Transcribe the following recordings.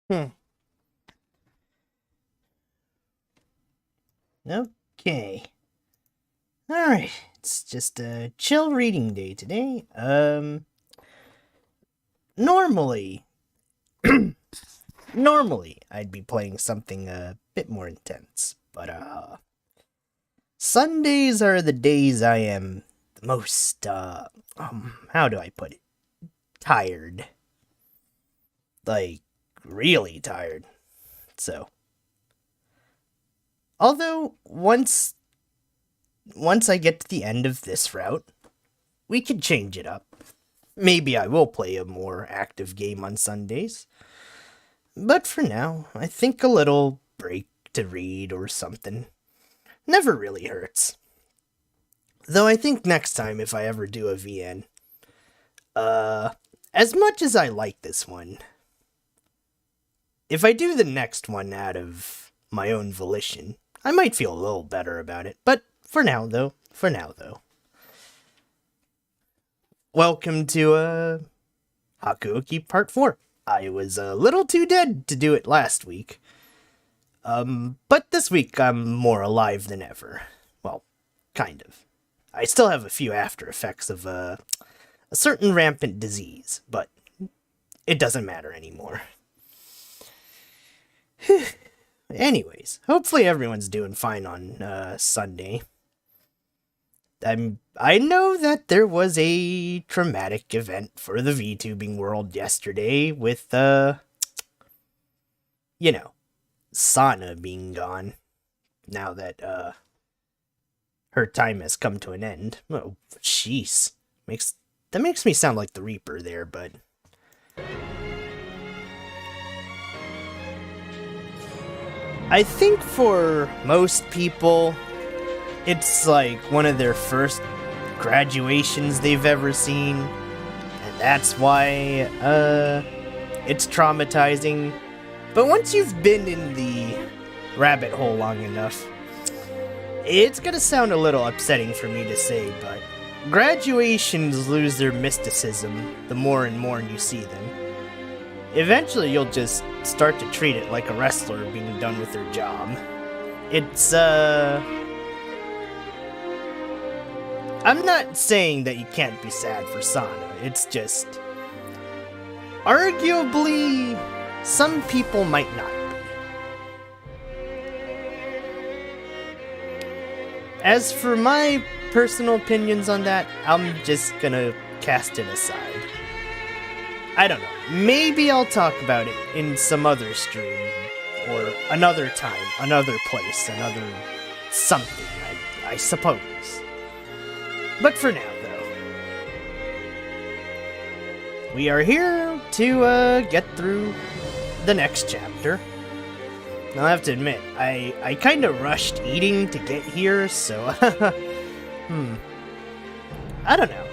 Hmm. Okay. Alright. It's just a chill reading day today. Normally... normally, I'd be playing something a bit more intense. But, Sundays are the days I am the most, how do I put it? Tired. Like, really tired. So... Although, once I get to the end of this route, we could change it up. Maybe I will play a more active game on Sundays. But for now, I think a little break to read or something never really hurts. Though I think next time if I ever do a VN, as much as I like this one, if I do the next one out of my own volition, I might feel a little better about it. But for now though. Welcome to, Hakuoki Part 4. I was a little too dead to do it last week. But this week I'm more alive than ever. Well, kind of. I still have a few after effects of, a certain rampant disease, but it doesn't matter anymore. Anyways, hopefully everyone's doing fine on, Sunday. I know that there was a traumatic event for the VTubing world yesterday with, Sana being gone. Now that, her time has come to an end. Oh, jeez. That makes me sound like the Reaper there, but... I think for most people, it's like one of their first graduations they've ever seen, and that's why, it's traumatizing. But once you've been in the rabbit hole long enough, it's gonna sound a little upsetting for me to say, but graduations lose their mysticism the more and more you see them. Eventually you'll just start to treat it like a wrestler being done with their job. It's, I'm not saying that you can't be sad for Sana, it's just... arguably, some people might not be. As for my personal opinions on that, I'm just gonna cast it aside. I don't know. Maybe I'll talk about it in some other stream, or another time, another place, another something, I suppose. But for now, though, we are here to get through the next chapter. I'll have to admit, I kind of rushed eating to get here, so I don't know.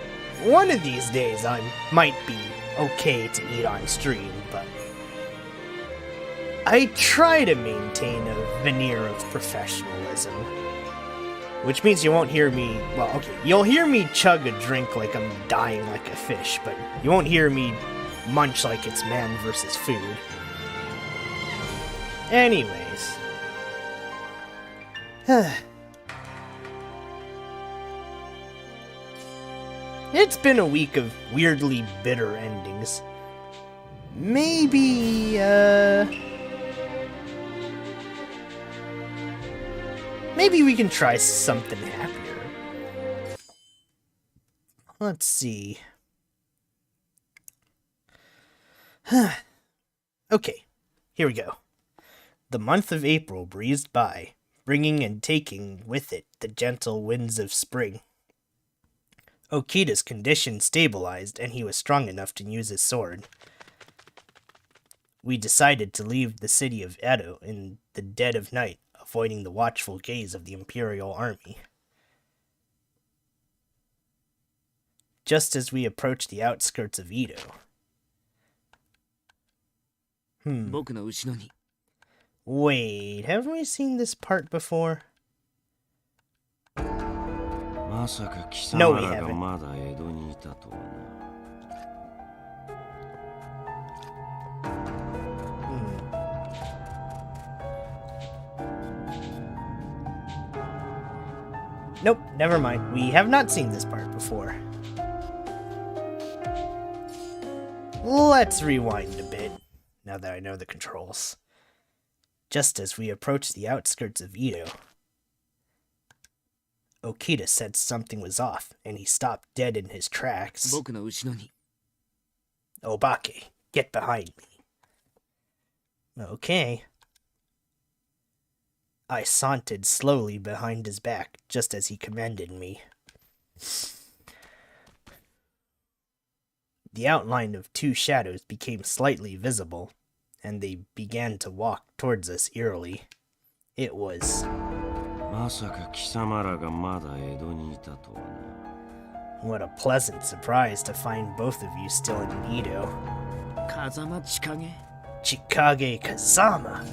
One of these days I might be okay to eat on stream, but I try to maintain a veneer of professionalism. Which means you won't hear me, well, okay, you'll hear me chug a drink like I'm dying like a fish, but you won't hear me munch like it's man versus food. Anyways. It's been a week of weirdly bitter endings. Maybe we can try something happier. Let's see. Okay, here we go. The month of April breezed by, bringing and taking with it the gentle winds of spring. Okida's condition stabilized, and he was strong enough to use his sword. We decided to leave the city of Edo in the dead of night, avoiding the watchful gaze of the Imperial Army. Just as we approached the outskirts of Edo. Wait, haven't we seen this part before? No, we haven't. Nope, never mind. We have not seen this part before. Let's rewind a bit, now that I know the controls. Just as we approach the outskirts of Edo, Okita sensed something was off, and he stopped dead in his tracks. Obake, get behind me. Okay. I sauntered slowly behind his back, just as he commanded me. The outline of two shadows became slightly visible, and they began to walk towards us eerily. It was... What a pleasant surprise to find both of you still in Edo. Chikage Kazama!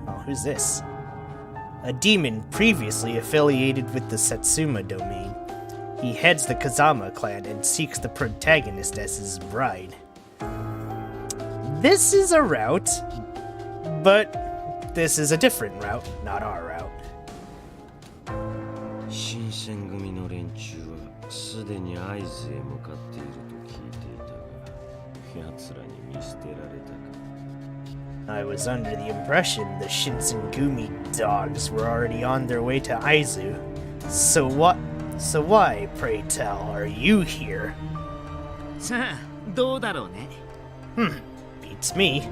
Oh, who's this? A demon previously affiliated with the Satsuma domain. He heads the Kazama clan and seeks the protagonist as his bride. This is a route, but this is a different route, not our route. I was under the impression the Shinsengumi dogs were already on their way to Aizu. So why, pray tell, are you here? Beats me.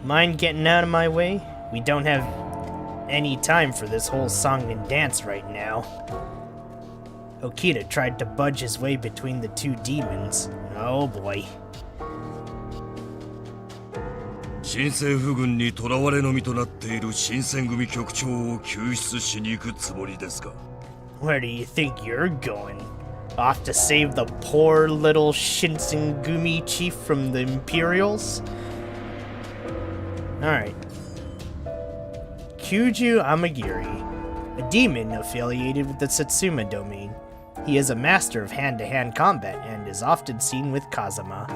Mind getting out of my way? We don't have any time for this whole song and dance right now. Okita tried to budge his way between the two demons. Oh boy. Where do you think you're going? Off to save the poor little Shinsengumi chief from the Imperials? Alright. Kyuju Amagiri, a demon affiliated with the Satsuma domain. He is a master of hand-to-hand combat and is often seen with Kazama.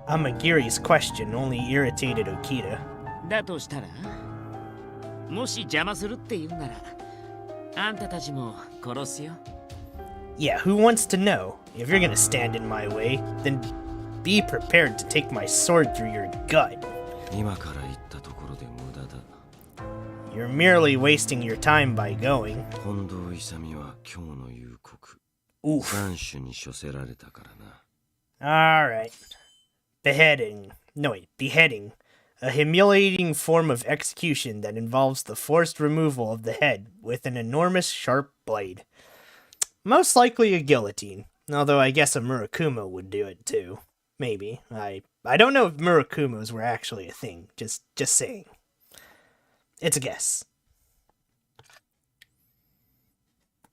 Amagiri's question only irritated Okita. Yeah, who wants to know? If you're gonna stand in my way, then be prepared to take my sword through your gut. You're merely wasting your time by going. Oof. Alright. Beheading. A humiliating form of execution that involves the forced removal of the head with an enormous sharp blade. Most likely a guillotine, although I guess a Murakumo would do it too. Maybe. I don't know if Murakumos were actually a thing. Just saying. It's a guess.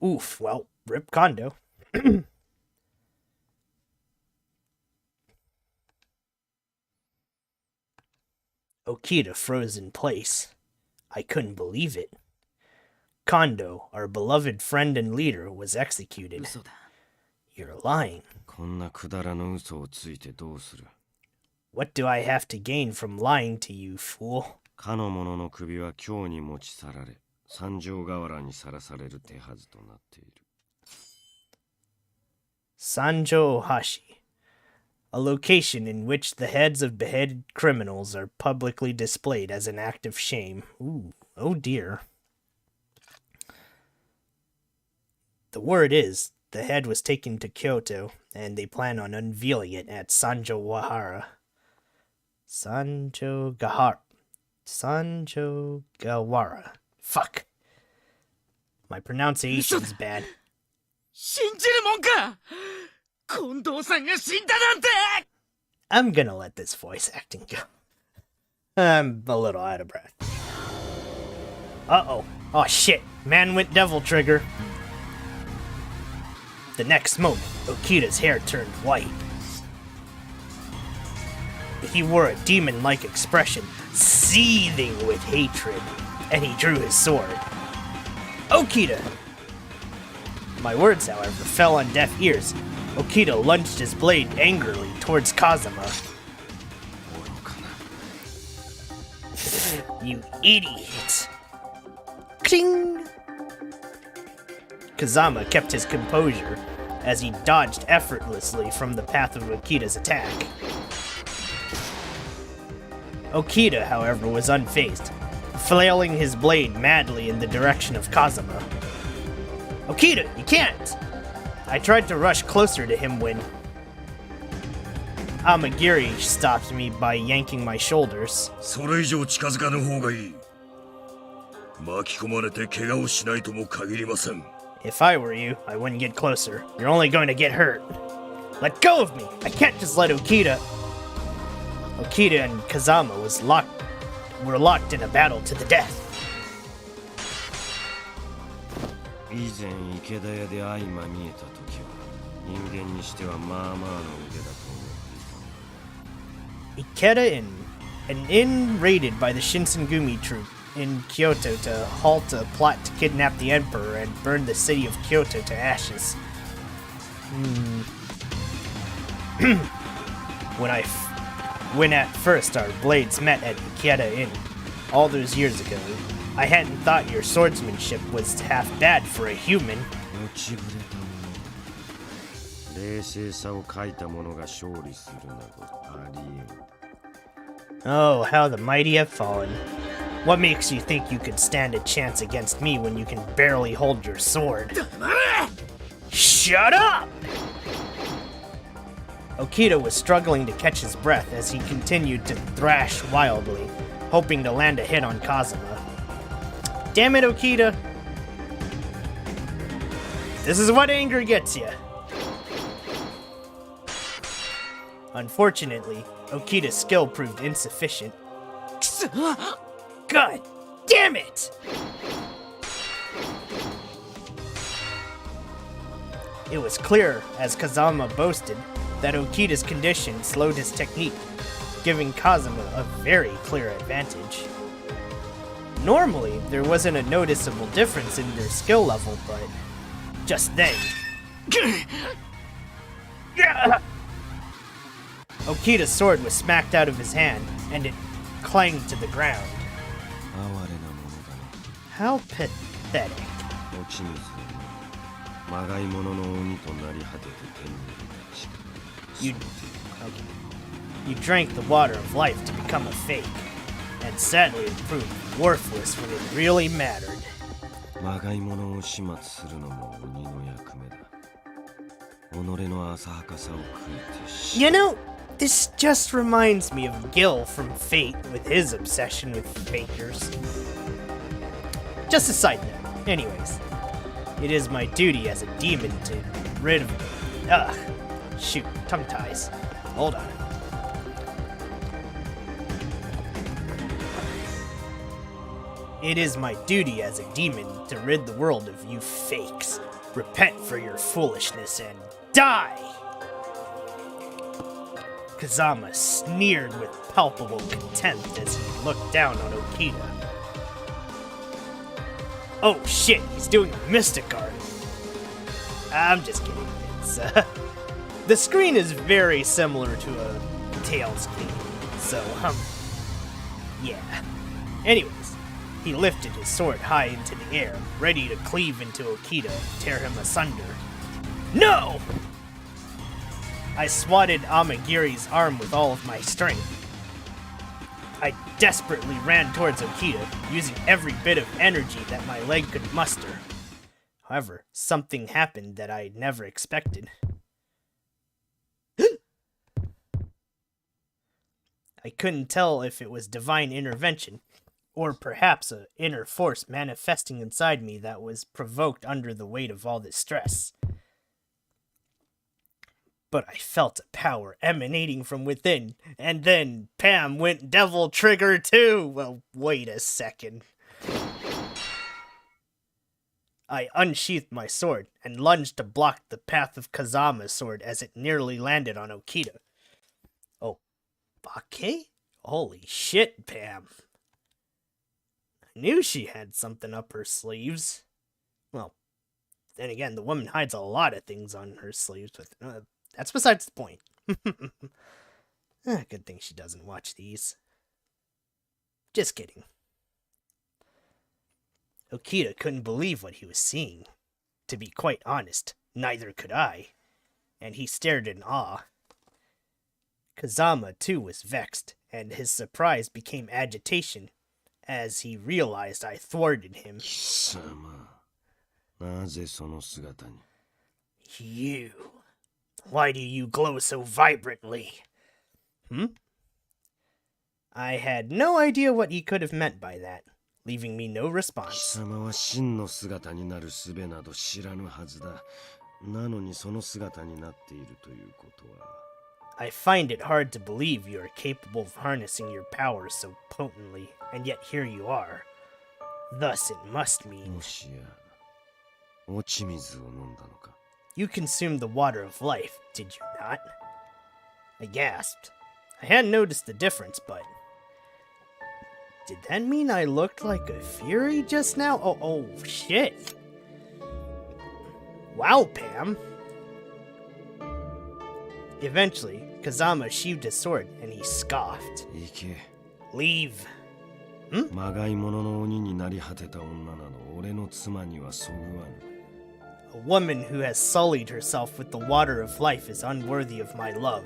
Oof, well, rip Kondo. Okita froze in place. I couldn't believe it. Kondo, our beloved friend and leader, was executed. You're lying. What do I have to gain from lying to you, fool? Sanjo Hashi, a location in which the heads of beheaded criminals are publicly displayed as an act of shame. Ooh, oh dear. The word is, the head was taken to Kyoto, and they plan on unveiling it at Sanjo Gawara. Fuck. My pronunciation's bad. I'm gonna let this voice acting go. I'm a little out of breath. Uh-oh. Oh shit. Man went devil trigger. The next moment, Okita's hair turned white. He wore a demon-like expression, seething with hatred, and he drew his sword. Okita! My words, however, fell on deaf ears. Okita lunged his blade angrily towards Kazama. You idiot! Cling! Kazama kept his composure as he dodged effortlessly from the path of Okita's attack. Okita, however, was unfazed, flailing his blade madly in the direction of Kazama. Okita, you can't! I tried to rush closer to him when Amagiri stopped me by yanking my shoulders. それ以上近づかぬ方がいい。巻き込まれて怪我をしないとも限りません。 If I were you, I wouldn't get closer. You're only going to get hurt. Let go of me! I can't just let Okita... Okita and Kazama were locked in a battle to the death. 以前池田屋で相まみえた時は人間にしてはまあまあの腕だと思っていた。 Ikeda an inn raided by the Shinsengumi troop in Kyoto to halt a plot to kidnap the emperor and burn the city of Kyoto to ashes. When at first our blades met at Ikeda Inn, all those years ago, I hadn't thought your swordsmanship was half bad for a human. 落ちぶれたもの、冷静さを欠いた者が勝利するなどありえん。 Oh, how the mighty have fallen. What makes you think you could stand a chance against me when you can barely hold your sword? Shut up! Okita was struggling to catch his breath as he continued to thrash wildly, hoping to land a hit on Kazama. Damn it, Okita! This is what anger gets you. Unfortunately, Okita's skill proved insufficient. God damn it! It was clear, as Kazama boasted, that Okita's condition slowed his technique, giving Kazama a very clear advantage. Normally, there wasn't a noticeable difference in their skill level, but just then... Okita's sword was smacked out of his hand, and it clanged to the ground. How pathetic. You drank the water of life to become a fake, and sadly it proved worthless when it really mattered. You know, this just reminds me of Gil from Fate with his obsession with fakers. Just a side note. Anyways, it is my duty as a demon to rid of... Shoot, tongue ties. Hold on. It is my duty as a demon to rid the world of you fakes. Repent for your foolishness and die! Kazama sneered with palpable contempt as he looked down on Okita. Oh shit, he's doing a Mystic Art. I'm just kidding. It's, the screen is very similar to a Tails game, so, yeah. Anyways, he lifted his sword high into the air, ready to cleave into Okita and tear him asunder. No! I swatted Amagiri's arm with all of my strength. I desperately ran towards Okita, using every bit of energy that my leg could muster. However, something happened that I never expected. I couldn't tell if it was divine intervention, or perhaps an inner force manifesting inside me that was provoked under the weight of all this stress. But I felt a power emanating from within, and then Pam went devil trigger too! Well, wait a second. I unsheathed my sword and lunged to block the path of Kazama's sword as it nearly landed on Okita. Oh, Bake? Holy shit, Pam. I knew she had something up her sleeves. Well, then again, the woman hides a lot of things on her sleeves, but that's besides the point. Good thing she doesn't watch these. Just kidding. Okita couldn't believe what he was seeing. To be quite honest, neither could I, and he stared in awe. Kazama, too, was vexed, and his surprise became agitation as he realized I thwarted him. 貴様、なぜその姿に? You. Why do you glow so vibrantly? I had no idea what he could have meant by that, leaving me no 貴 response. 様は真の姿になる術など知らぬはずだ。なのにその姿になっているということは。I find it hard to believe you are capable of harnessing your powers so potently, and yet here you are. Thus it must mean もしや、落ち水を飲んだのか? you consumed the water of life, did you not? I gasped. I hadn't noticed the difference, but... Did that mean I looked like a fury just now? Oh, shit. Wow, Pam. Eventually, Kazama sheathed his sword, and he scoffed. 行け。 Leave. まがい物の鬼になり果てた女など俺の妻にはそぐわぬ。 A woman who has sullied herself with the water of life is unworthy of my love.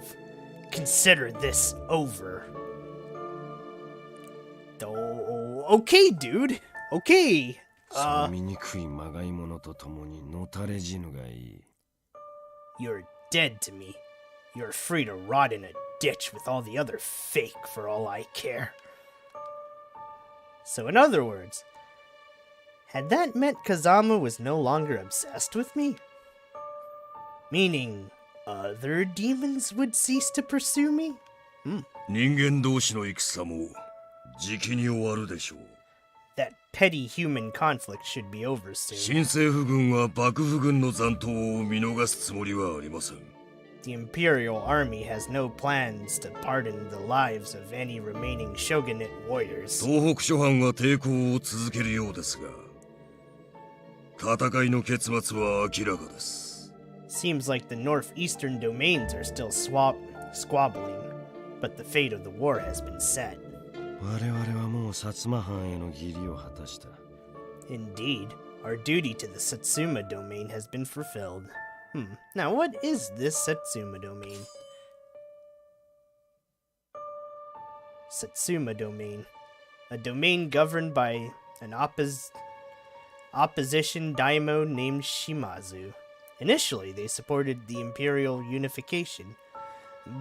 Consider this over. Oh, okay, dude. Okay. その醜いまがい物と共にのたれ死ぬがいい。 You're dead to me. You're free to rot in a ditch with all the other fake for all I care. So in other words, had that meant Kazama was no longer obsessed with me? Meaning, other demons would cease to pursue me? 人間同士の戦もじきに終わるでしょう。 That petty human conflict should be over soon. 新政府軍は幕府軍の残党を見逃すつもりはありません。 The Imperial Army has no plans to pardon the lives of any remaining shogunate warriors. 東北諸藩は抵抗を続けるようですが、戦いの結末は明らかです。 Seems like the northeastern domains are still squabbling, but the fate of the war has been set. 我々はもう薩摩藩への義理を果たした。 Indeed, our duty to the Satsuma domain has been fulfilled. Now what is this Satsuma domain? Satsuma domain. A domain governed by an opposition daimyo named Shimazu. Initially, they supported the imperial unification,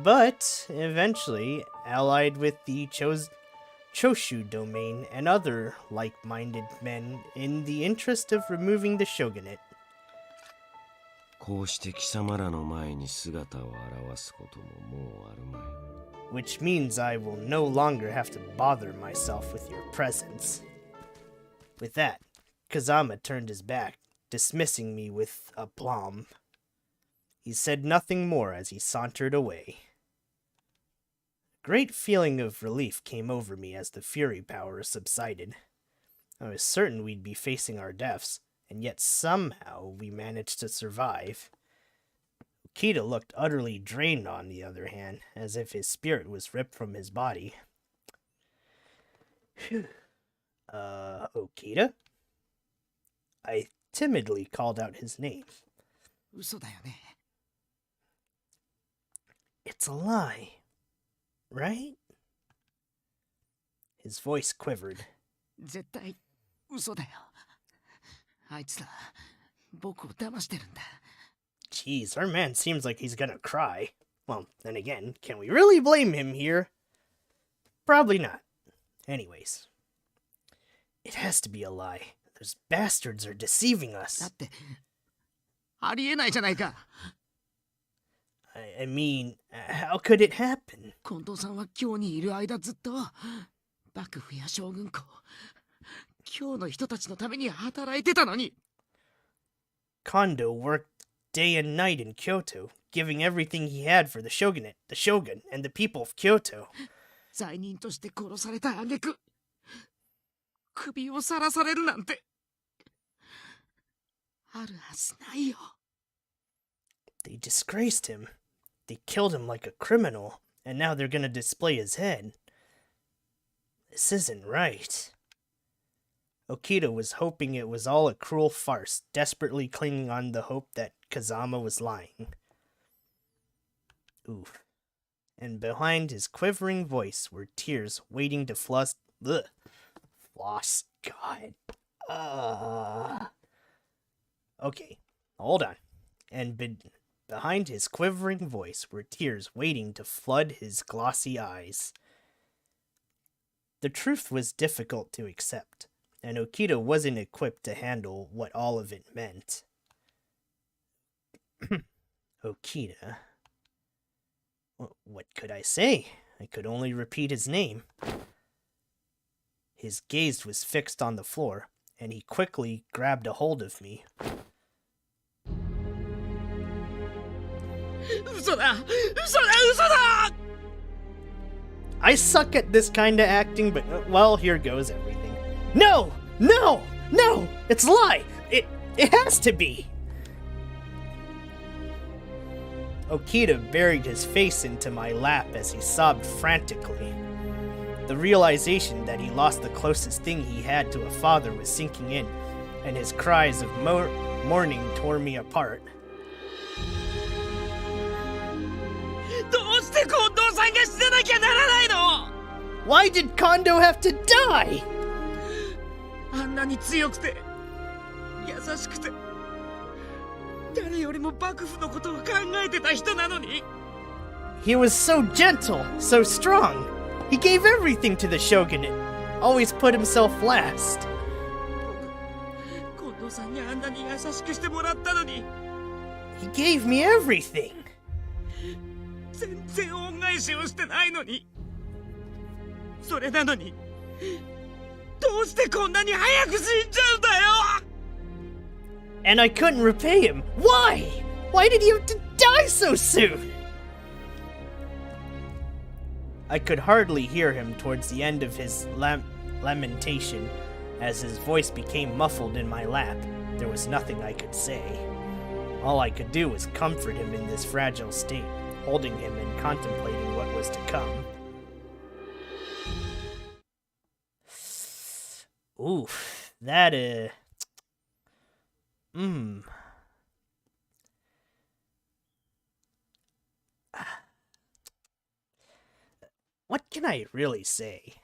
but eventually allied with the Choshu domain and other like-minded men in the interest of removing the shogunate. こうして貴様らの前に姿を現すことももうあるまい。 Which means I will no longer have to bother myself with your presence. With that, Kazama turned his back, dismissing me with aplomb. He said nothing more as he sauntered away. A great feeling of relief came over me as the fury power subsided. I was certain we'd be facing our deaths, and yet somehow we managed to survive. Okita looked utterly drained on the other hand, as if his spirit was ripped from his body. Phew. Okita? I timidly called out his name. 嘘だよね。 It's a lie, right? His voice quivered. 絶対嘘だよ。あいつら僕を騙してるんだ。 Jeez, our man seems like he's gonna cry. Well, then again, can we really blame him here? Probably not. Anyways, it has to be a lie. Those bastards are deceiving だ us. ってありえないじゃないか。 I mean, how could it happen? 近藤さんは今日にいる間ずっと幕府や将軍校、今日の人たちのために働いてたのに。 Kondo worked day and night in Kyoto, giving everything he had for the shogunate, the shogun, and the people of Kyoto. 罪人として殺された挙句、首をさらされるなんてあるはずないよ。 They disgraced him. They killed him like a criminal, and now they're gonna display his head. This isn't right. Okita was hoping it was all a cruel farce, desperately clinging on the hope that Kazama was lying. Oof. And behind his quivering voice were tears waiting to floss. Ugh. Floss. God. Okay, hold on. And behind his quivering voice were tears waiting to flood his glossy eyes. The truth was difficult to accept, and Okita wasn't equipped to handle what all of it meant. Okita. What could I say? I could only repeat his name. His gaze was fixed on the floor, and he quickly grabbed a hold of me. 嘘だ嘘だ I suck at this kind of acting, but, well, here goes everything. No! No! No! It's a lie! It has to be! Okita buried his face into my lap as he sobbed frantically. The realization that he lost the closest thing he had to a father was sinking in, and his cries of mourning tore me apart. どうして近藤さんが死ななきゃならないの Why did Kondo have to die? あんなに強くて優しくて誰よりも幕府のことを考えてた人なのに He was so gentle, so strong. He gave everything to the shogunate, always put himself last. 近藤さんにあんなに優しくしてもらったのに He gave me everything. 全然恩返しをしてないのにそれなのにどうしてこんなに早く死んじゃうんだよ And I couldn't repay him. Why? Why did he have to die so soon? I could hardly hear him towards the end of his lamentation. As his voice became muffled in my lap, there was nothing I could say. All I could do was comfort him in this fragile state, holding him and contemplating what was to come. Oof, that, What can I really say?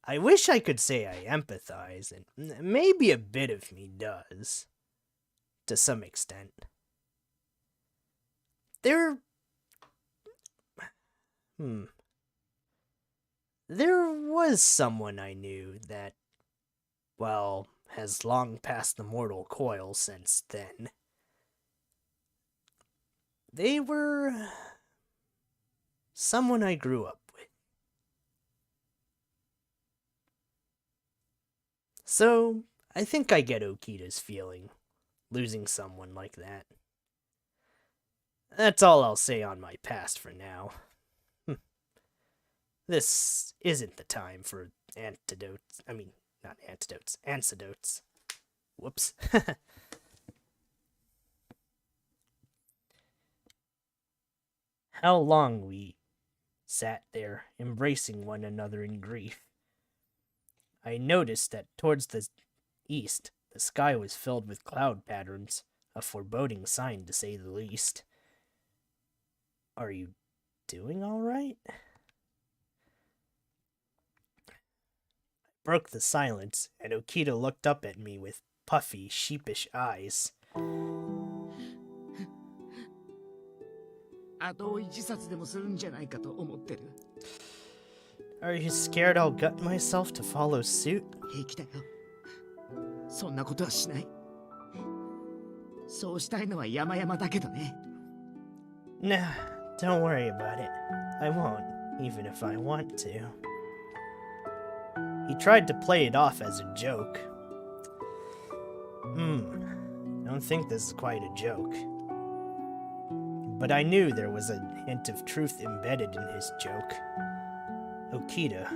I wish I could say I empathize, and maybe a bit of me does. To some extent. There was someone I knew that, well, has long passed the mortal coil since then. They were someone I grew up with. So, I think I get Okita's feeling, losing someone like that. That's all I'll say on my past for now. This isn't the time for antidotes. I mean, not antidotes, antidotes. Whoops. How long we sat there, embracing one another in grief. I noticed that towards the east, the sky was filled with cloud patterns, a foreboding sign to say the least. Are you doing all right? I broke the silence, and Okita looked up at me with puffy, sheepish eyes. 後追い自殺でもするんじゃないかと思ってる Are you scared I'll gut myself to follow suit? 平気だよそんなことはしないそうしたいのは山々だけどね Nah, don't worry about it. I won't, even if I want to. He tried to play it off as a joke. Don't think this is quite a joke. But I knew there was a hint of truth embedded in his joke. Okita,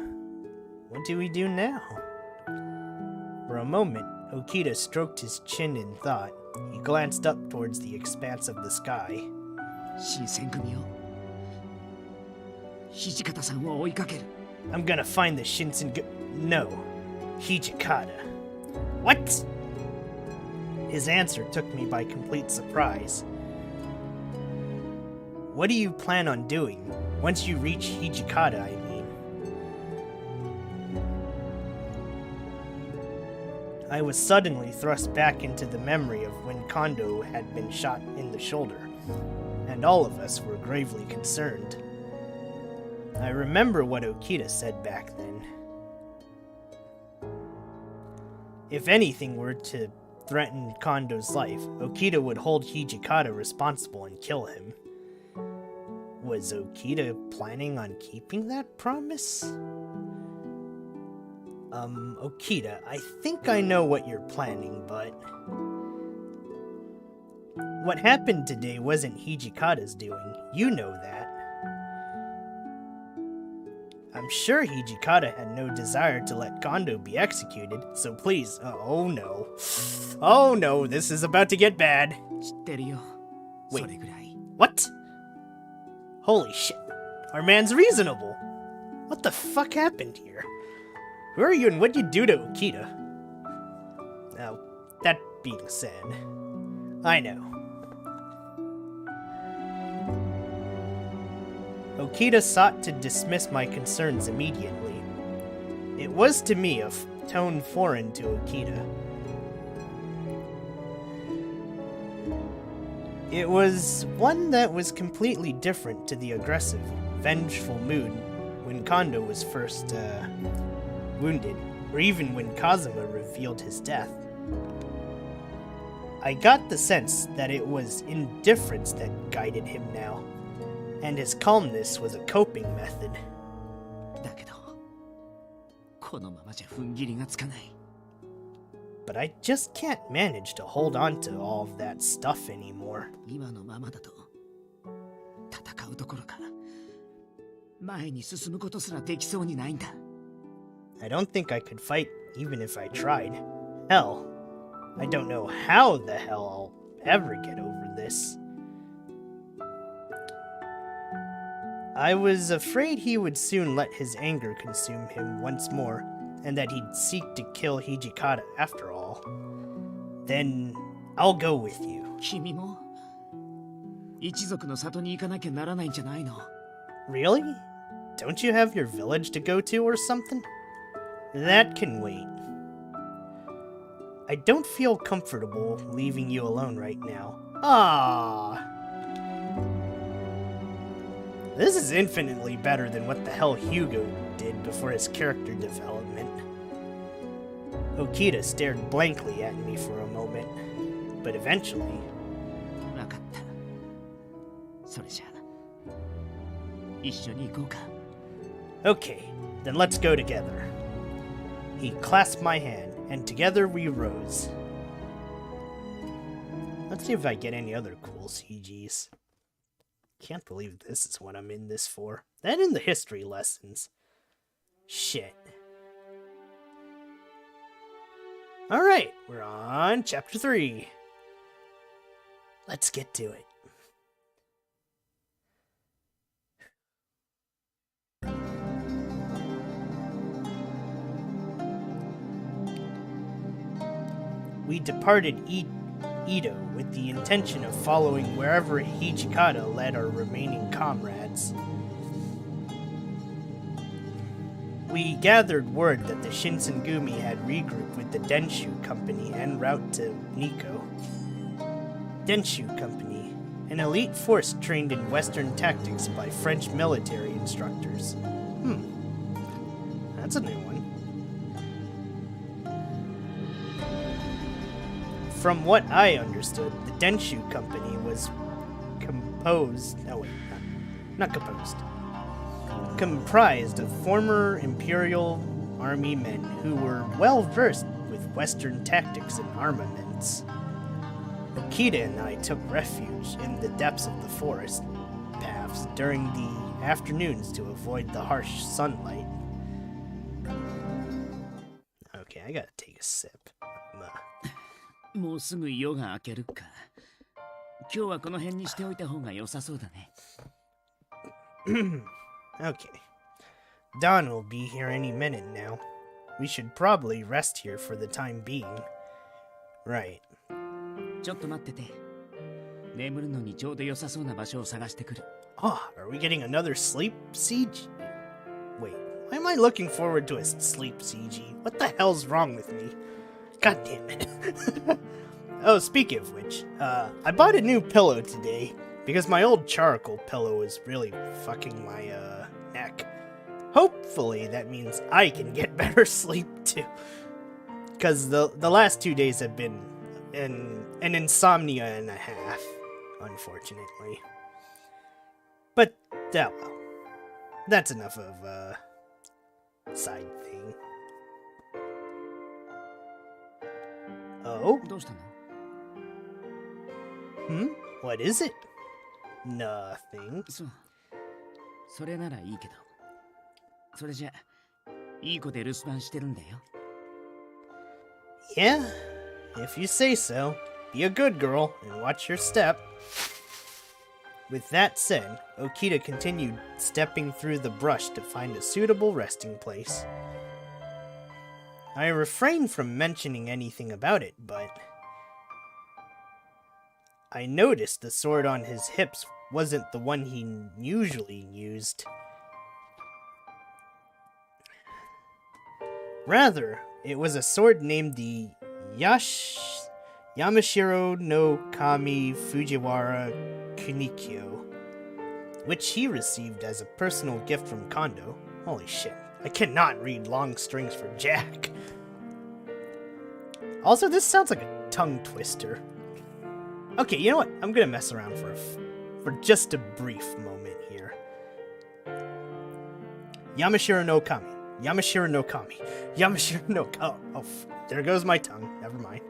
what do we do now? For a moment, Okita stroked his chin in thought. He glanced up towards the expanse of the sky. 新選組よ土方さんを追いかける I'm gonna find the Shinsen. No. Hijikata. What? His answer took me by complete surprise. What do you plan on doing once you reach Hijikata, I mean? I was suddenly thrust back into the memory of when Kondo had been shot in the shoulder, and all of us were gravely concerned. I remember what Okita said back then. If anything were to threaten Kondo's life, Okita would hold Hijikata responsible and kill him. Was Okita planning on keeping that promise? Okita, I think I know what you're planning, but... What happened today wasn't Hijikata's doing. You know that. I'm sure Hijikata had no desire to let Kondo be executed, so please, oh no. Oh no, this is about to get bad. Wait, what? Holy shit, our man's reasonable. What the fuck happened here? Who are you and what'd you do to Okita? Now, that being said, I know. Okita sought to dismiss my concerns immediately. It was to me a tone foreign to Okita. It was one that was completely different to the aggressive, vengeful mood when Kondo was first, wounded, or even when Kazuma revealed his death. I got the sense that it was indifference that guided him now, and his calmness was a coping method. But I just can't manage to hold on to all of that stuff anymore. I don't think I could fight even if I tried. Hell, I don't know how the hell I'll ever get over this. I was afraid he would soon let his anger consume him once more, and that he'd seek to kill Hijikata after all. Then I'll go with you. Really? Don't you have your village to go to or something? That can wait. I don't feel comfortable leaving you alone right now. Ah. This is infinitely better than what the hell Hugo did before his character development. Okita stared blankly at me for a moment, but eventually... Okay, then let's go together. He clasped my hand, and together we rose. Let's see if I get any other cool CGs. Can't believe this is what I'm in this for. That and the history lessons. Shit. Alright, we're on chapter 3. Let's get to it. We departed Edo with the intention of following wherever Hijikata led our remaining comrades. We gathered word that the Shinsengumi had regrouped with the Denshu Company en route to Nikko. Denshu Company, an elite force trained in Western tactics by French military instructors. That's a new one. From what I understood, the Denshu Company was comprised of former Imperial Army men who were well versed with Western tactics and armaments. Okita and I took refuge in the depths of the forest paths during the afternoons to avoid the harsh sunlight. Okay, I gotta take a sip. Okay. Dawn will be here any minute now. we should probably rest here for the time being. Right. ちょっと待ってて。眠るのにちょうど良さそうな場所を探してくる。 Oh, are we getting another sleep siege? Wait, why am I looking forward to a sleep siege? What the hell's wrong with me? God damn it. Oh, speaking of which, I bought a new pillow today because my old charcoal pillow is really fucking my, neck. Hopefully that means I can get better sleep too. Because the last 2 days have been an insomnia and a half, unfortunately. But, well, that's enough of a side thing. Oh? どうしたの? What is it? Nothing. そう。それならいいけど。それじゃ、いい子で留守番してるんだよ。Yeah, if you say so. Be a good girl and watch your step. With that said, Okita continued stepping through the brush to find a suitable resting place. I refrained from mentioning anything about it, but I noticed the sword on his hips wasn't the one he usually used. Rather, it was a sword named the Yamashiro no Kami Fujiwara Kunikyo, which he received as a personal gift from Kondo. Holy shit, I cannot read long strings for Jack. Also, this sounds like a tongue twister. Okay, you know what? I'm gonna mess around for just a brief moment here. Yamashiro no Kami. Yamashiro no Kami. Yamashiro no... Oh, there goes my tongue. Never mind.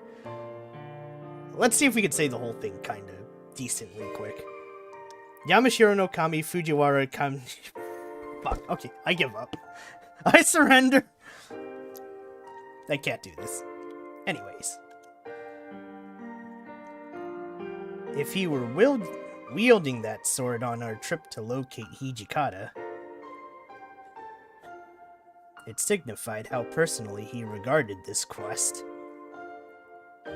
Let's see if we can say the whole thing kind of decently quick. Yamashiro no Kami Fujiwara Kami... Fuck, okay, I give up. I surrender. I can't do this. Anyways. If he were wielding that sword on our trip to locate Hijikata, it signified how personally he regarded this quest.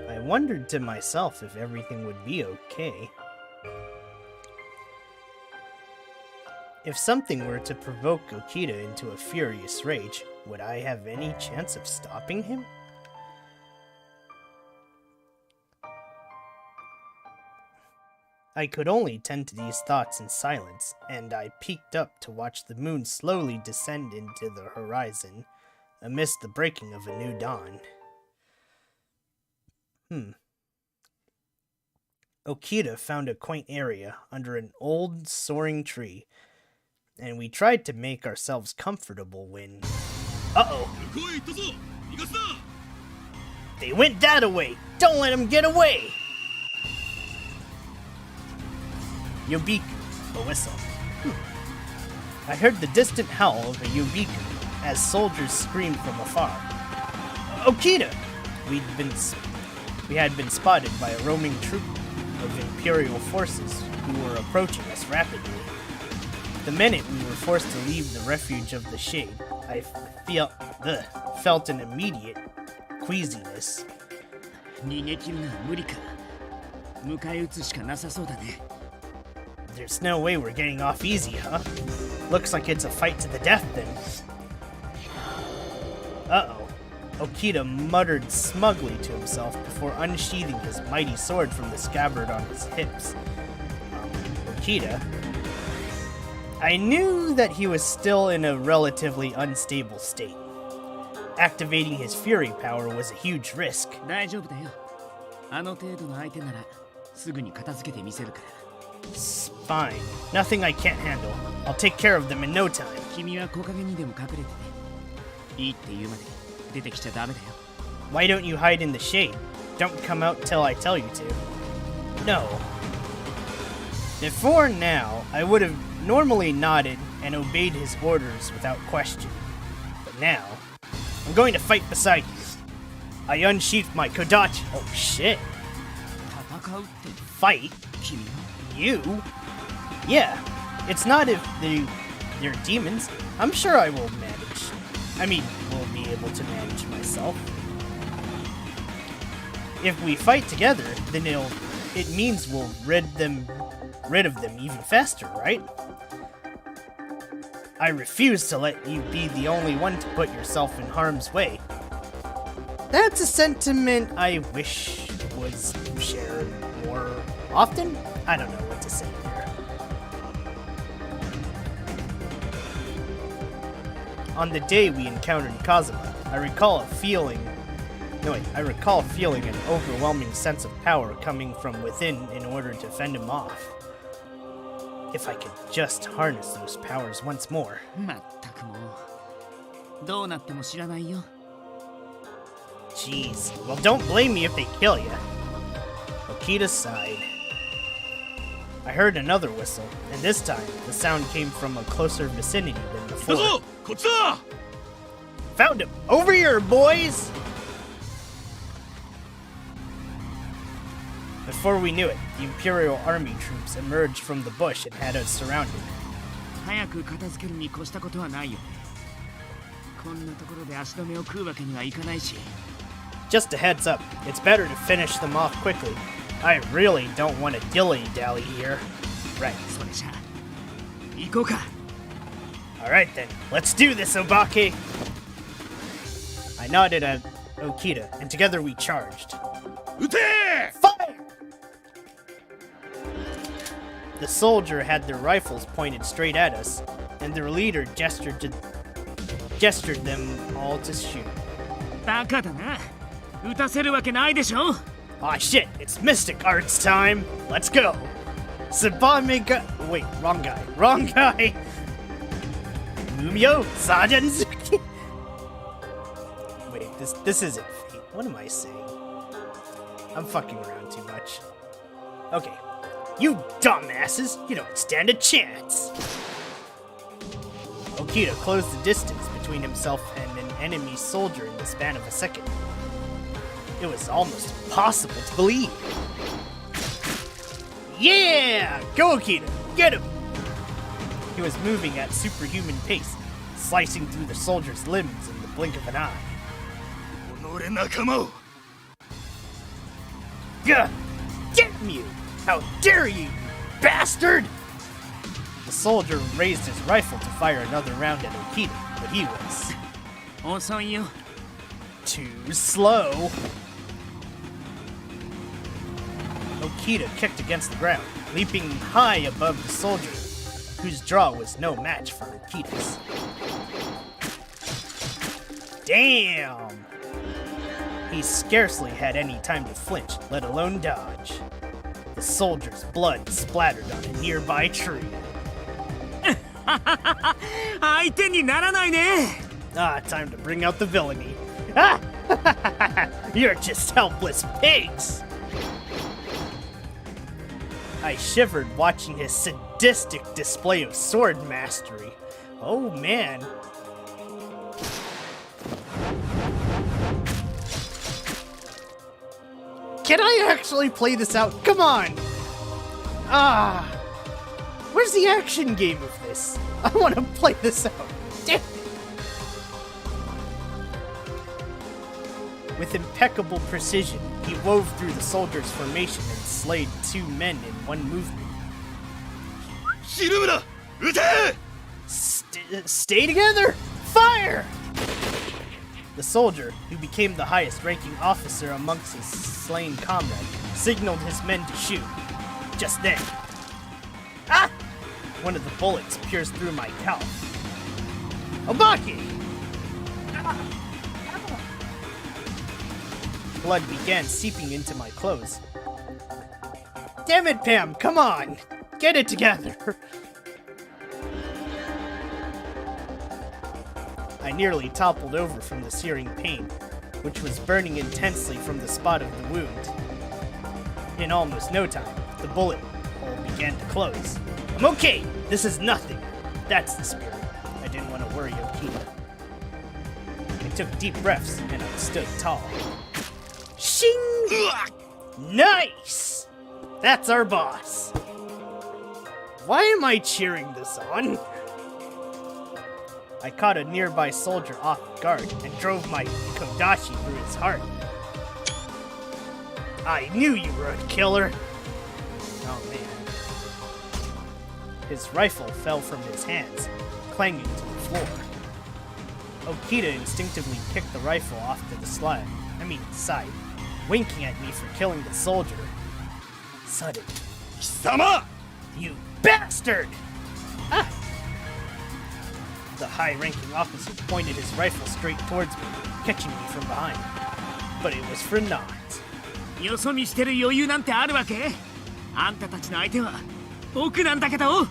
I wondered to myself if everything would be okay. If something were to provoke Okita into a furious rage, would I have any chance of stopping him? I could only tend to these thoughts in silence, and I peeked up to watch the moon slowly descend into the horizon, amidst the breaking of a new dawn. Okita found a quaint area under an old soaring tree, and we tried to make ourselves comfortable when... Uh-oh! They went that away! Don't let them get away! Yobiku, a whistle. I heard the distant howl of a yobiku as soldiers screamed from afar. Okita! We had been spotted by a roaming troop of Imperial forces who were approaching us rapidly. The minute we were forced to leave the refuge of the shade, I felt an immediate queasiness. 逃げ切るのは無理か。迎え撃つしかなさそうだね。 There's no way we're getting off easy, huh? Looks like it's a fight to the death then. Uh-oh. Okita muttered smugly to himself before unsheathing his mighty sword from the scabbard on his hips. Okita? I knew that he was still in a relatively unstable state. Activating his fury power was a huge risk. 大丈夫だよ。あの程度の相手ならすぐに片付けてみせるから。 Fine. Nothing I can't handle. I'll take care of them in no time. 君は木陰にでも隠れてて。いいって言うまで出てきちゃダメだよ。 Why don't you hide in the shade? Don't come out till I tell you to. No. Before now, I would have normally nodded and obeyed his orders without question. But now, I'm going to fight beside you. I unsheathed my kodachi. Oh shit. 戦うって Fight? 君は You? Yeah. It's not if they're demons. I'm sure I will manage. I mean, we'll be able to manage myself. If we fight together, then it means we'll rid of them even faster, right? I refuse to let you be the only one to put yourself in harm's way. That's a sentiment I wish was shared more often. I don't know what to say here. On the day we encountered Kazuma, I recall feeling an overwhelming sense of power coming from within in order to fend him off. If I could just harness those powers once more. まったくもうどうなっても知らないよ。 Jeez, well don't blame me if they kill you. Okita sighed. I heard another whistle, and this time the sound came from a closer vicinity than before. Found him! Over here, boys! Before we knew it, the Imperial Army troops emerged from the bush and had us surrounded. 早く片付けるに越したことはないよ。こんなところで足止めを食うわけにはいかないし。 Just a heads up, it's better to finish them off quickly. I really don't want to dilly-dally here. Right. それじゃあ行こうか。 Alright then, let's do this, Obake! I nodded at Okita, and together we charged. Fire! The soldier had their rifles pointed straight at us, and their leader gestured them all to shoot. バカだな。撃たせるわけないでしょ。 Aw shit, it's Mystic Arts time! Let's go! Sabame ga- wait, wrong guy! Mumio Sajanzuki! Wait, this isn't Fate. What am I saying? I'm fucking around too much. Okay. You dumbasses! You don't stand a chance! Okita closed the distance between himself and an enemy soldier in the span of a second. It was almost impossible to believe. Yeah! Go, Okita! Get him! He was moving at superhuman pace, slicing through the soldier's limbs in the blink of an eye. Gah! Get me! How dare you, bastard! The soldier raised his rifle to fire another round at Okita, but he was... 遅いよ。 too slow. Okita kicked against the ground, leaping high above the soldier, whose draw was no match for Okita's. Damn! He scarcely had any time to flinch, let alone dodge. The soldier's blood splattered on a nearby tree. 相手にならないね。 Ah, time to bring out the villainy. Ah! You're just helpless pigs! I shivered watching his sadistic display of sword mastery. Oh man. Can I actually play this out? Come on! Ah! Where's the action game of this? I want to play this out. Damn. With impeccable precision, he wove through the soldier's formation and slayed 2 men in one movement. Stay together! Fire! The soldier, who became the highest-ranking officer amongst his slain comrade, signaled his men to shoot. Just then, ah! One of the bullets pierced through my calf. Obake! Blood began seeping into my clothes. Damn it, Pam, come on! Get it together! I nearly toppled over from the searing pain, which was burning intensely from the spot of the wound. In almost no time, the bullet hole began to close. I'm okay! This is nothing! That's the spirit. I didn't want to worry Okita. I took deep breaths, and I stood tall. Shing! Nice! That's our boss. Why am I cheering this on? I caught a nearby soldier off guard and drove my kodachi through his heart. I knew you were a killer! Oh man. His rifle fell from his hands, clanging to the floor. Okita instinctively picked the rifle off to the side, winking at me for killing the soldier. Suddenly, Kisama! you bastard! Ah! The high-ranking officer pointed his rifle straight towards me, catching me from behind. But it was for naught. よそ見してる余裕なんてあるわけ？あんたたちの相手は僕なんだけど。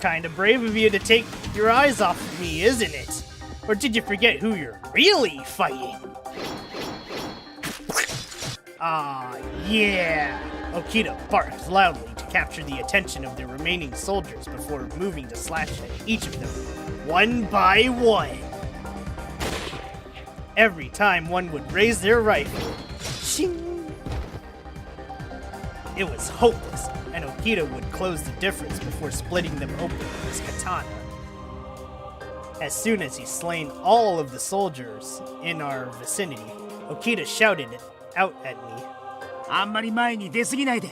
Kinda brave of you to take your eyes off of me, isn't it? Or did you forget who you're really fighting? Ah, yeah! Okita barked loudly to capture the attention of the remaining soldiers before moving to slash at each of them, one by one. Every time one would raise their rifle, shing! It was hopeless, and Okita would close the difference before splitting them open with his katana. As soon as he slain all of the soldiers in our vicinity, Okita shouted it out at me. あんまり前に出過ぎないで。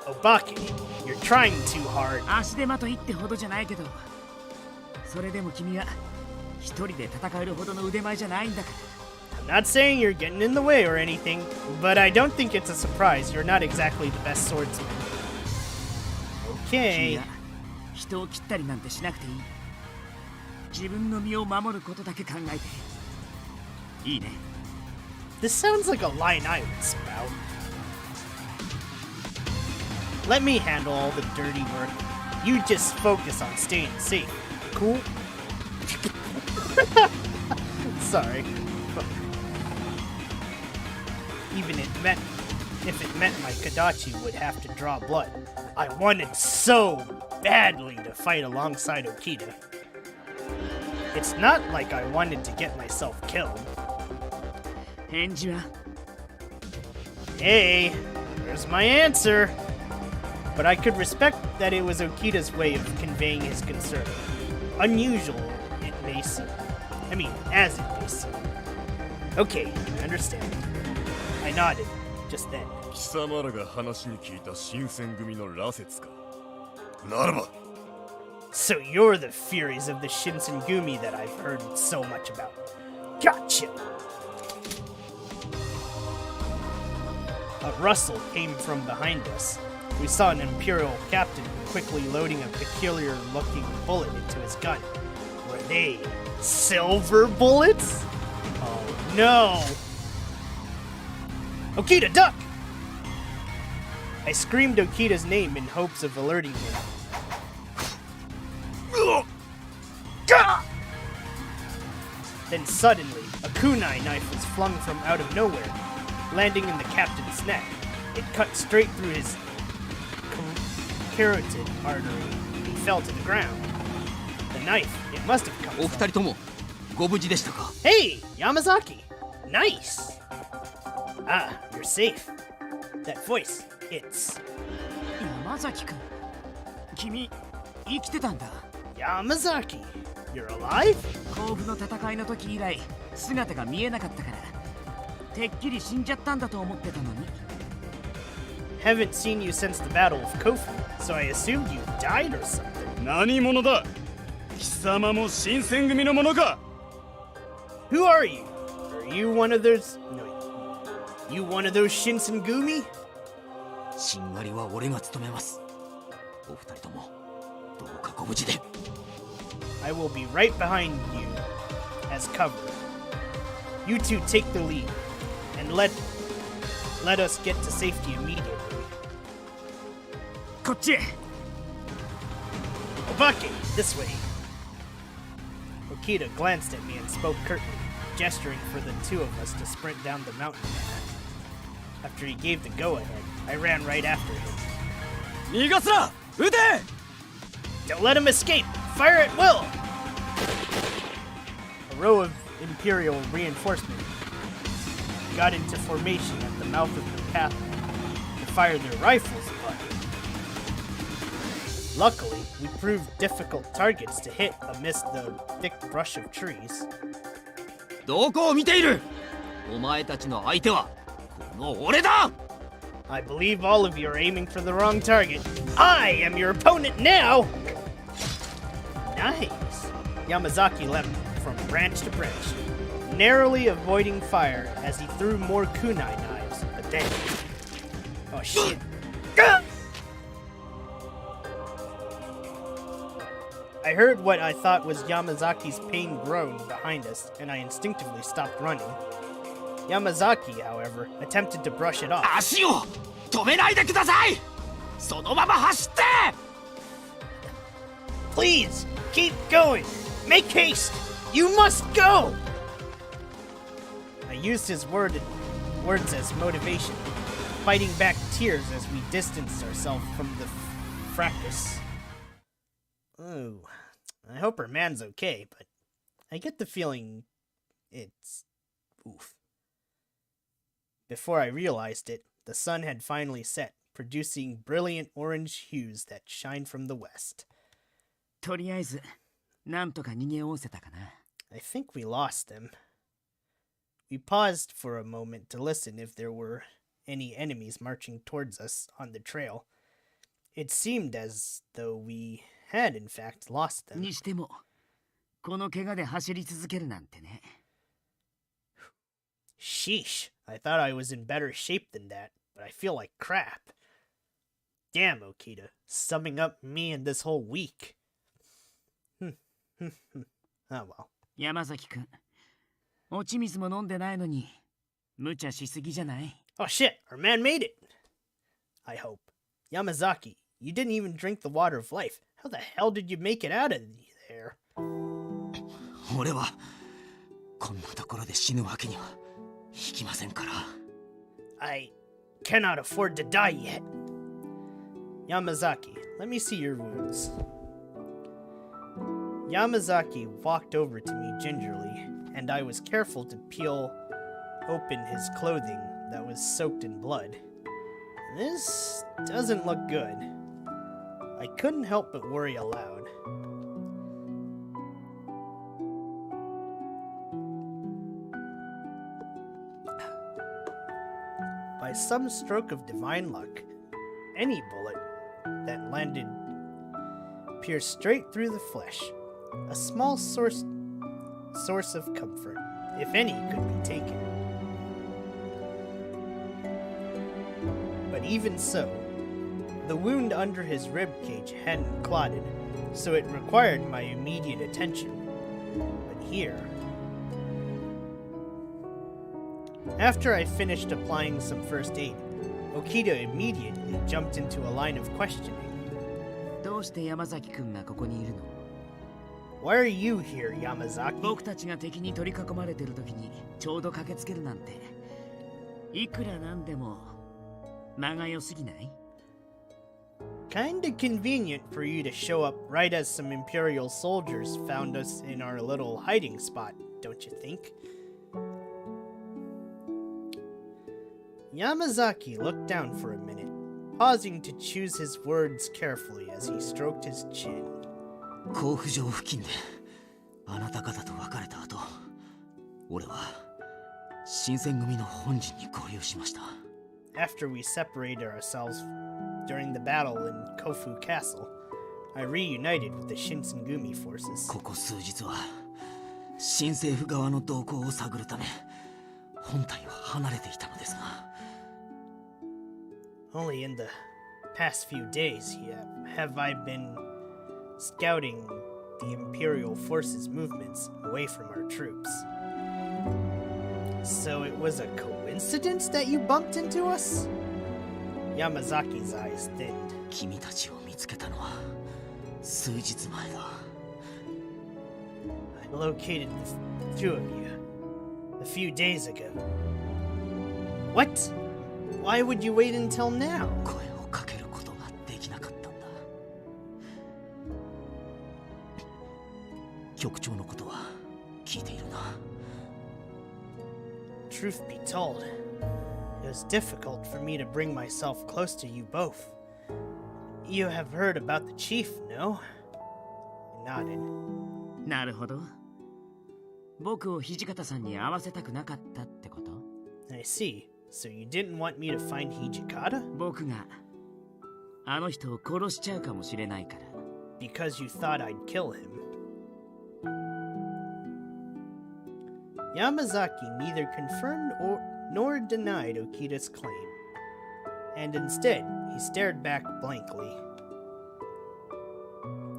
Obake, you're trying too hard. 足手まといってほどじゃないけど、それでも君は一人で戦えるほどの腕前じゃないんだから。 I'm not saying you're getting in the way or anything, but I don't think it's a surprise you're not exactly the best swordsman. 君 Okay. は人を切ったりなんてしなくていい。自分の身を守ることだけ考えて。いいね。 This sounds like a line I would spout. Let me handle all the dirty work. You just focus on staying safe. Cool? Sorry. Even if it meant my Kodachi would have to draw blood, I wanted so badly to fight alongside Okita. It's not like I wanted to get myself killed. 返事は Hey, there's my answer. But I could respect that it was Okita's way of conveying his concern. Unusual, it may seem. As it may seem. Okay, I understand. I nodded, just then. 貴様らが話に聞いた新選組の羅刹か。ならば So you're the Furies of the Shinsengumi that I've heard so much about. Gotcha! A rustle came from behind us. We saw an Imperial captain quickly loading a peculiar-looking bullet into his gun. Were they silver bullets? Oh no! Okita, duck! I screamed Okita's name in hopes of alerting him. Then suddenly, a kunai knife was flung from out of nowhere, landing in the captain's neck. It cut straight through his carotid artery. He fell to the ground. The knife, it must have come お二人ともご無事でしたか？ Hey, Yamazaki! Nice! Ah, you're safe. That voice, it's 山崎君、君生きてたんだ。 Yamazaki. You're alive? 甲府の戦いの時以来姿が見えなかったからてっきり死んじゃったんだと思ってたのに。 Haven't seen you since the Battle of Kofu, so I assumed you died or something. 何者だ貴様も新選組の者か Who are you? Are you one of those... No, you one of those Shinsengumi? しんがりは俺が務めます。お二人ともどうかご無事で。 I will be right behind you as cover. You two take the lead, and let us get to safety immediately. こっちへ。 Obake, this way. Okita glanced at me and spoke curtly, gesturing for the two of us to sprint down the mountain path. After he gave the go-ahead, I ran right after him. 逃がすな！撃て！ Don't let him escape! Fire at will! A row of Imperial reinforcements got into formation at the mouth of the path to fire their rifles, but Luckily, we proved difficult targets to hit amidst the thick brush of trees. どこを見ている？お前たちの相手はこの俺だ。 I believe all of you are aiming for the wrong target. I am your opponent now! Nice. Yamazaki leapt from branch to branch, narrowly avoiding fire as he threw more kunai knives. But then... Oh shit. Gah! I heard what I thought was Yamazaki's pain groan behind us, and I instinctively stopped running. Yamazaki, however, attempted to brush it off. 足を止めないでください。そのまま走って。 Please, keep going! Make haste! You must go! I used his words as motivation, fighting back tears as we distanced ourselves from the fracas. Ooh, I hope her man's okay, but I get the feeling it's... oof. Before I realized it, the sun had finally set, producing brilliant orange hues that shine from the west. とりあえず、なんとか逃げおおせたかな。I think we lost them. We paused for a moment to listen if there were any enemies marching towards us on the trail. It seemed as though we had in fact lost them. にしても、この怪我で走り続けるなんてね。Sheesh, I thought I was in better shape than that, but I feel like crap. Damn, Okita, summing up me and this whole week. Oh well. 山崎くん、落ち水も飲んでないのに、無茶しすぎじゃない？ Oh shit, our man made it! I hope. Yamazaki, you didn't even drink the water of life. How the hell did you make it out of there? 俺はこんなところで死ぬわけにはいきませんから。 I cannot afford to die yet. Yamazaki, let me see your wounds. Yamazaki walked over to me gingerly, and I was careful to peel open his clothing that was soaked in blood. This doesn't look good. I couldn't help but worry aloud. By some stroke of divine luck, any bullet that landed pierced straight through the flesh. A small source of comfort, if any, could be taken. But even so, the wound under his rib cage hadn't clotted, so it required my immediate attention. But here... After I finished applying some first aid, Okita immediately jumped into a line of questioning. どうして山崎くんがここにいるの？ Why are you here, Yamazaki? 僕たちが敵に取り囲まれてる時にちょうど駆けつけるなんて、いくらなんでも間が良すぎない？ Kinda convenient for you to show up right as some Imperial soldiers found us in our little hiding spot, don't you think? Yamazaki looked down for a minute, pausing to choose his words carefully as he stroked his chin. 甲府城付近であなた方と別れた後、俺は新選組の本陣に合流しました。 After we separated ourselves during the battle in Kofu Castle, I reunited with the Shinsengumi forces. ここ数日は新政府側の動向を探るため本体は離れていたのですが、 Only in the past few days have I been scouting the Imperial forces' movements away from our troops. So it was a coincidence that you bumped into us? Yamazaki's eyes thinned. 君たちを見つけたのは数日前だ。 I located the two of you a few days ago. What? Why would you wait until now? 声をかけることができなかったんだ。局長のことは聞いているな。 Truth be told, it was difficult for me to bring myself close to you both. You have heard about the chief, no? He nodded. なるほど。僕を土方さんに会わせたくなかったってこと？ I see. So you didn't want me to find Hijikata? 僕があの人を殺しちゃうかもしれないから。Because you thought I'd kill him. Yamazaki neither confirmed nor denied Okita's claim, and instead he stared back blankly.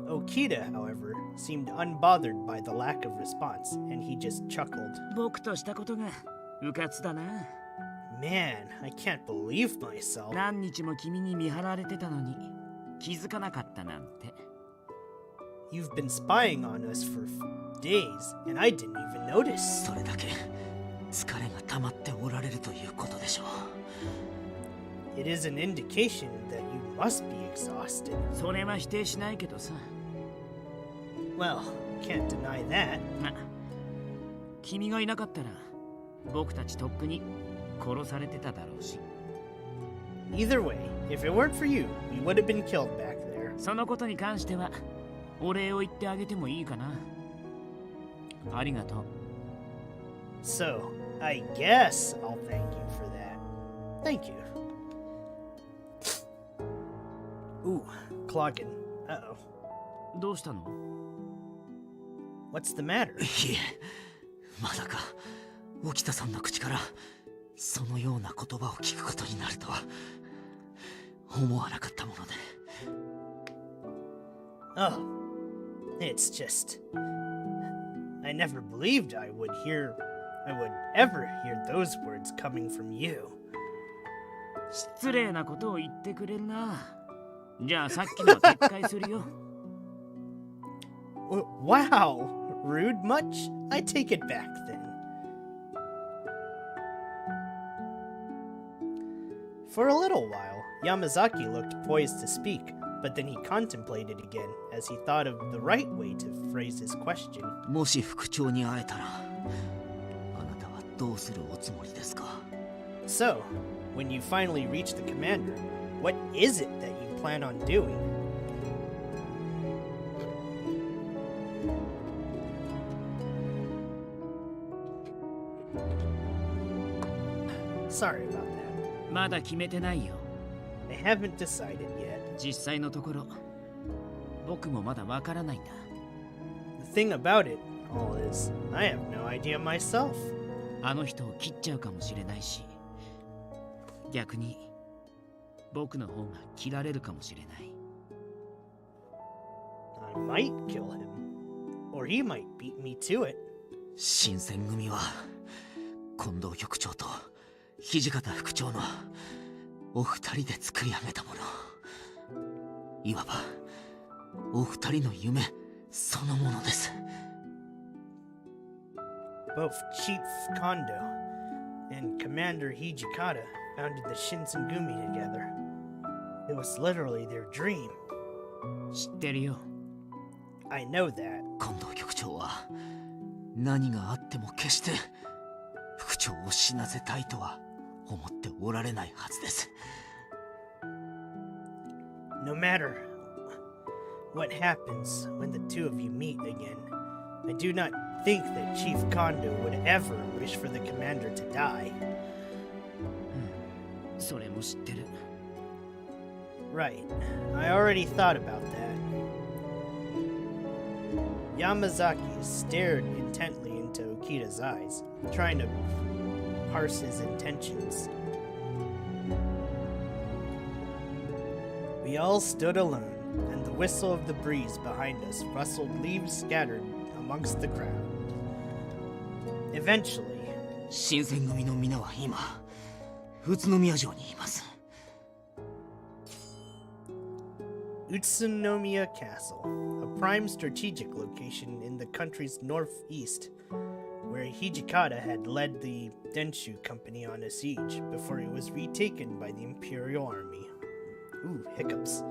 Okita, however, seemed unbothered by the lack of response, and he just chuckled. 僕としたことがうかつだな。Man, I can't believe myself. 何日も君に見張られてたのに気づかなかったなんて。You've been spying on us for days, and I didn't even notice. それだけ疲れが溜まっておられるということでしょう。 It is an indication that you must be exhausted. それは否定しないけどさ。Well, can't deny that. ま、君がいなかったら僕たちとっくに殺されてただろうし。Either way, if it weren't for you, we would have been killed back there. そのことに関してはお礼を言ってあげてもいいかな。ありがとう。So, I guess I'll thank you for that. Thank you. Ooh, clogging. Uh-oh. どうしたの？ What's the matter? いえ、まさか沖田さんの口からそのような言葉を聞くことになるとは思わなかったもので。Oh, it's just... I never believed I would ever hear those words coming from you. 失礼なことを言ってくれるな。じゃあさっきの撤回するよ。Wow, rude much? I take it back then. For a little while, Yamazaki looked poised to speak, but then he contemplated again as he thought of the right way to phrase his question. もし副長に会えたら、あなたはどうするおつもりですか？ So, when you finally reach the commander, what is it that you plan on doing? Sorry about that. まだ決めてないよ。I haven't decided yet. 実際のところ、僕もまだわからないんだ。The thing about it all is, I have no idea myself. あの人を切っちゃうかもしれないし、逆に僕の方が切られるかもしれない。I might kill him, or he might beat me to it. 新選組は近藤局長と土方副長のお二人で作り上げたもの。いわばお二人の夢そのものです。Both Chief Kondo and Commander Hijikata founded the Shinsengumi together. It was literally their dream. 知ってるよ。I know that. 近藤局長は何があっても決して副長を死なせたいとは思っておられないはずです。No matter what happens when the two of you meet again, I do not think that Chief Kondo would ever wish for the commander to die. それも知ってる。Right. I already thought about that. Yamazaki stared intently into Okita's eyes, trying to parse his intentions. We all stood alone, and the whistle of the breeze behind us rustled leaves scattered amongst the crowd. Eventually, 新選組の皆は今宇都宮城にいます。Utsunomiya Castle, a prime strategic location in the country's northeast, where Hijikata had led the Denshu company on a siege before it was retaken by the Imperial Army. Ooh, hiccups.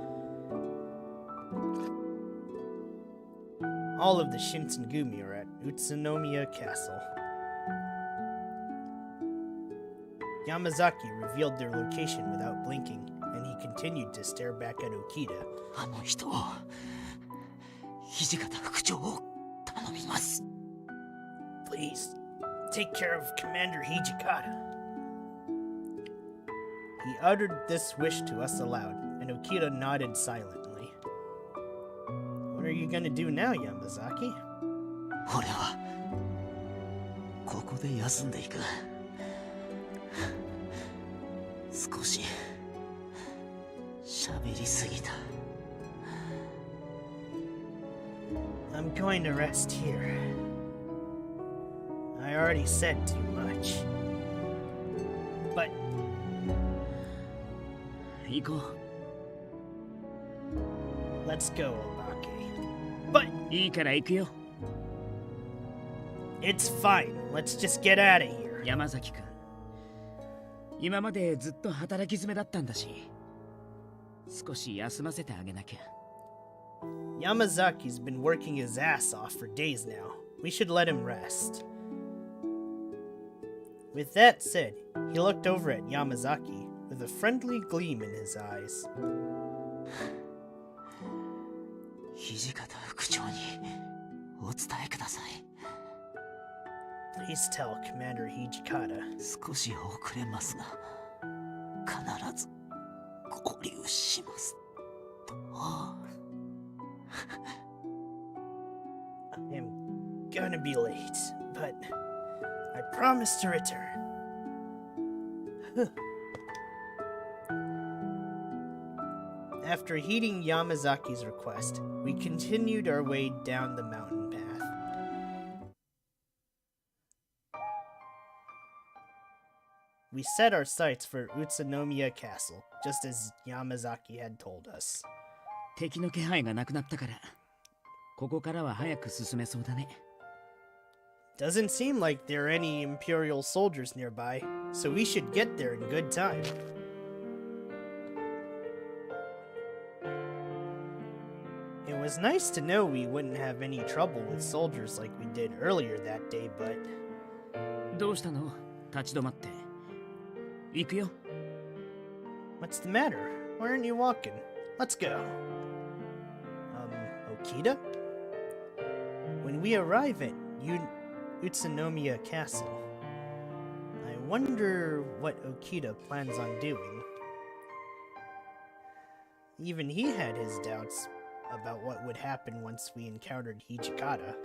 All of the Shinsengumi are at Utsunomiya Castle. Yamazaki revealed their location without blinking, and when he continued to stare back at Okita. あの人を土方副長を頼みます。 Please, take care of Commander Hijikata. He uttered this wish to us aloud, and Okita nodded silently. What are you gonna do now, Yamazaki? 俺はここで休んでいく。少し喋りすぎた。 I'm going to rest here. I already said too much. But 行こう。 let's go, Obake. But いいから行くよ、 it's fine. Let's just get out of here. 山崎くん。今までずっと働き詰めだったんだし、少し休ませてあげなきゃ。 Yamazaki's been working his ass off for days now. We should let him rest. With that said, he looked over at Yamazaki with a friendly gleam in his eyes. 土方副長にお伝えください。 Please tell Commander Hijikata. 少し遅れますが、必ず合流しますと。 I'm gonna be late, but I promise to return. After heeding Yamazaki's request, we continued our way down the mountain path. We set our sights for Utsunomiya Castle, just as Yamazaki had told us. 敵の気配がなくなったから、ここからは早く進めそうだね。 Doesn't seem like there are any Imperial soldiers nearby, so we should get there in good time. It was nice to know we wouldn't have any trouble with soldiers like we did earlier that day, but... どうしたの？立ち止まって。行くよ。 What's the matter? Why aren't you walking? Let's go. Okita? When we arrive at Utsunomiya Castle, I wonder what Okita plans on doing. Even he had his doubts about what would happen once we encountered Hijikata.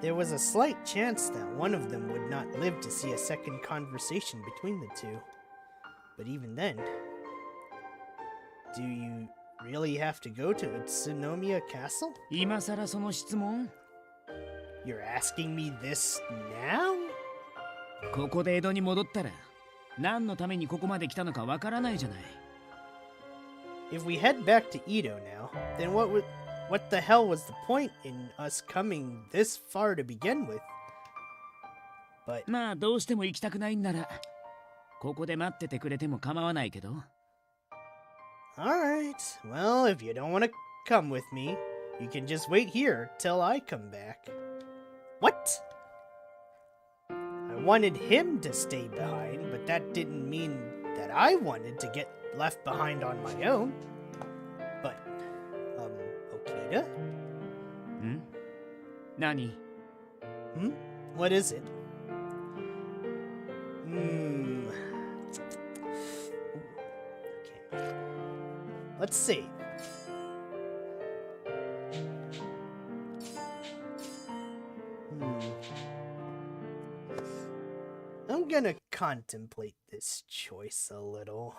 There was a slight chance that one of them would not live to see a second conversation between the two. But even then, do you really have to go to Utsunomiya Castle? 今さらその質問？ You're asking me this now? ここで江戸に戻ったら、何のためにここまで来たのかわからないじゃない。 If we head back to Edo now, then what the hell was the point in us coming this far to begin with? But まあどうしても行きたくないんなら、ここで待っててくれても構わないけど。 alright, well, if you don't want to come with me, you can just wait here till I come back. What? I wanted him to stay behind, but that didn't mean that I wanted to get left behind on my own. But, Okita? ん？何？ What is it? Okay. Let's see. I'm gonna contemplate this choice a little.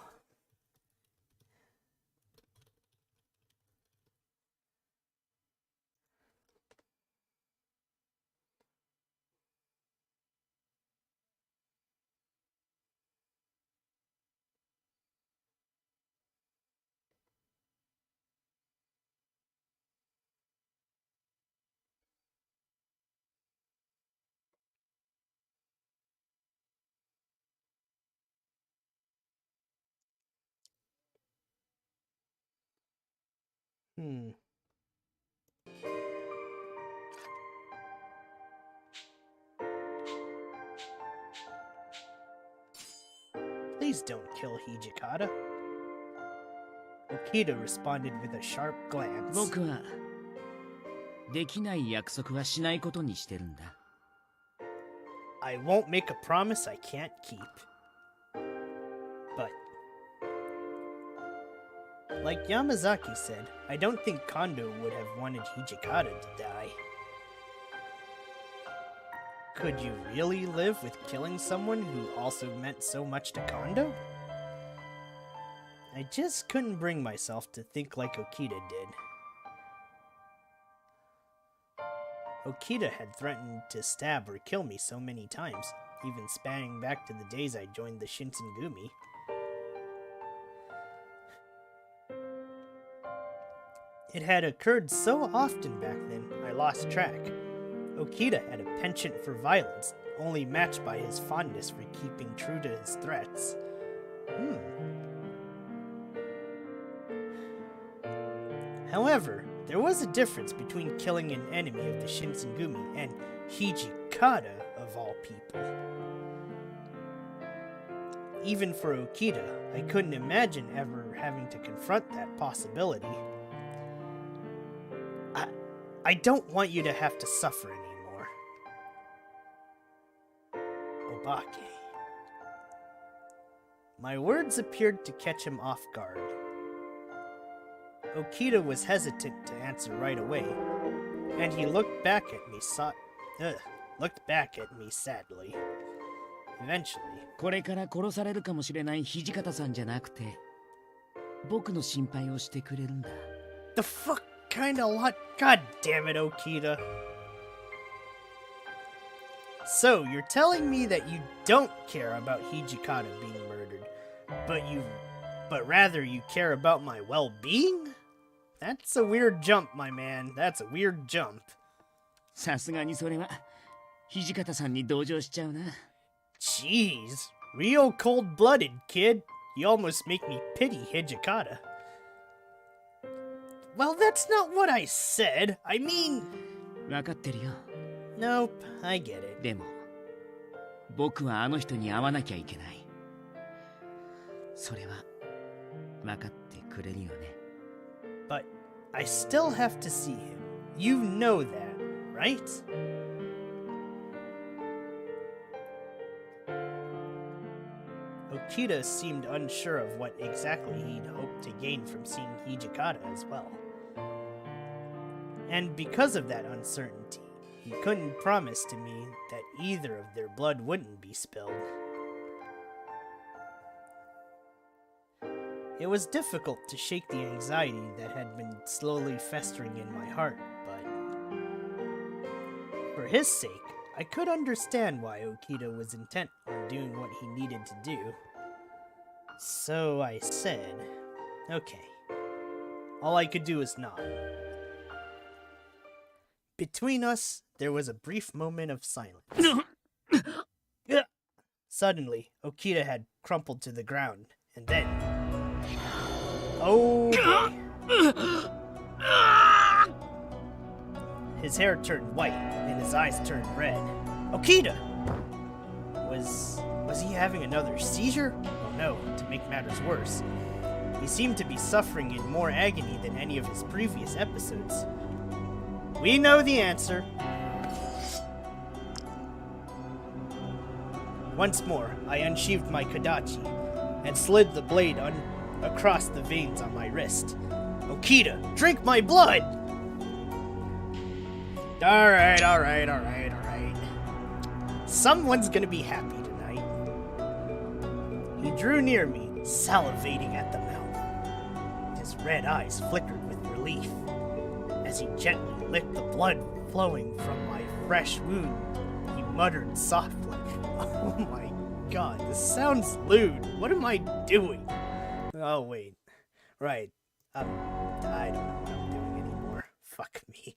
Please don't kill Hijikata. Okita responded with a sharp glance. 僕はできない約束はしないことにしてるんだ。I won't make a promise I can't keep. But, like Yamazaki said, I don't think Kondo would have wanted Hijikata to die. Could you really live with killing someone who also meant so much to Kondo? I just couldn't bring myself to think like Okita did. Okita had threatened to stab or kill me so many times, even spanning back to the days I joined the Shinsengumi. It had occurred so often back then, I lost track. Okita had a penchant for violence, only matched by his fondness for keeping true to his threats. However, there was a difference between killing an enemy of the Shinsengumi and Hijikata of all people. Even for Okita, I couldn't imagine ever having to confront that possibility. I don't want you to have to suffer anymore. Obake. My words appeared to catch him off guard. Okita was hesitant to answer right away, and he looked back at me sadly. Eventually, これから殺されるかもしれない土方さんじゃなくて、僕の心配をしてくれるんだ。 the fuck kind of lot? God damn it, Okita. So, you're telling me that you don't care about Hijikata being murdered, but rather you care about my well-being? That's a weird jump, my man. That's a weird jump. さすがにそれは土方さんに同情しちゃうな。 Jeez, real cold-blooded, kid. You almost make me pity Hijikata. Well, that's not what I said. I mean... 分かってるよ。 Nope, I get it. でも、僕はあの人に会わなきゃいけない。それは分かってくれるよね。 But I still have to see him. You know that, right? Okita seemed unsure of what exactly he'd hoped to gain from seeing Hijikata as well. And because of that uncertainty, he couldn't promise to me that either of their blood wouldn't be spilled. It was difficult to shake the anxiety that had been slowly festering in my heart, but for his sake, I could understand why Okita was intent on doing what he needed to do. So I said, okay. All I could do was nod. Between us, there was a brief moment of silence. Suddenly, Okita had crumpled to the ground, and then... Oh boy. His hair turned white, and his eyes turned red. Okita! Was he having another seizure? Oh no, to make matters worse. He seemed to be suffering in more agony than any of his previous episodes. We know the answer. Once more, I unsheathed my Kodachi and slid the blade across the veins on my wrist. Okita, drink my blood! Alright. Someone's gonna be happy tonight. He drew near me, salivating at the mouth. His red eyes flickered with relief. As he gently licked the blood flowing from my fresh wound, he muttered softly, "Oh my god, this sounds lewd. What am I doing?" Oh, wait. Right. I don't know what I'm doing anymore. Fuck me.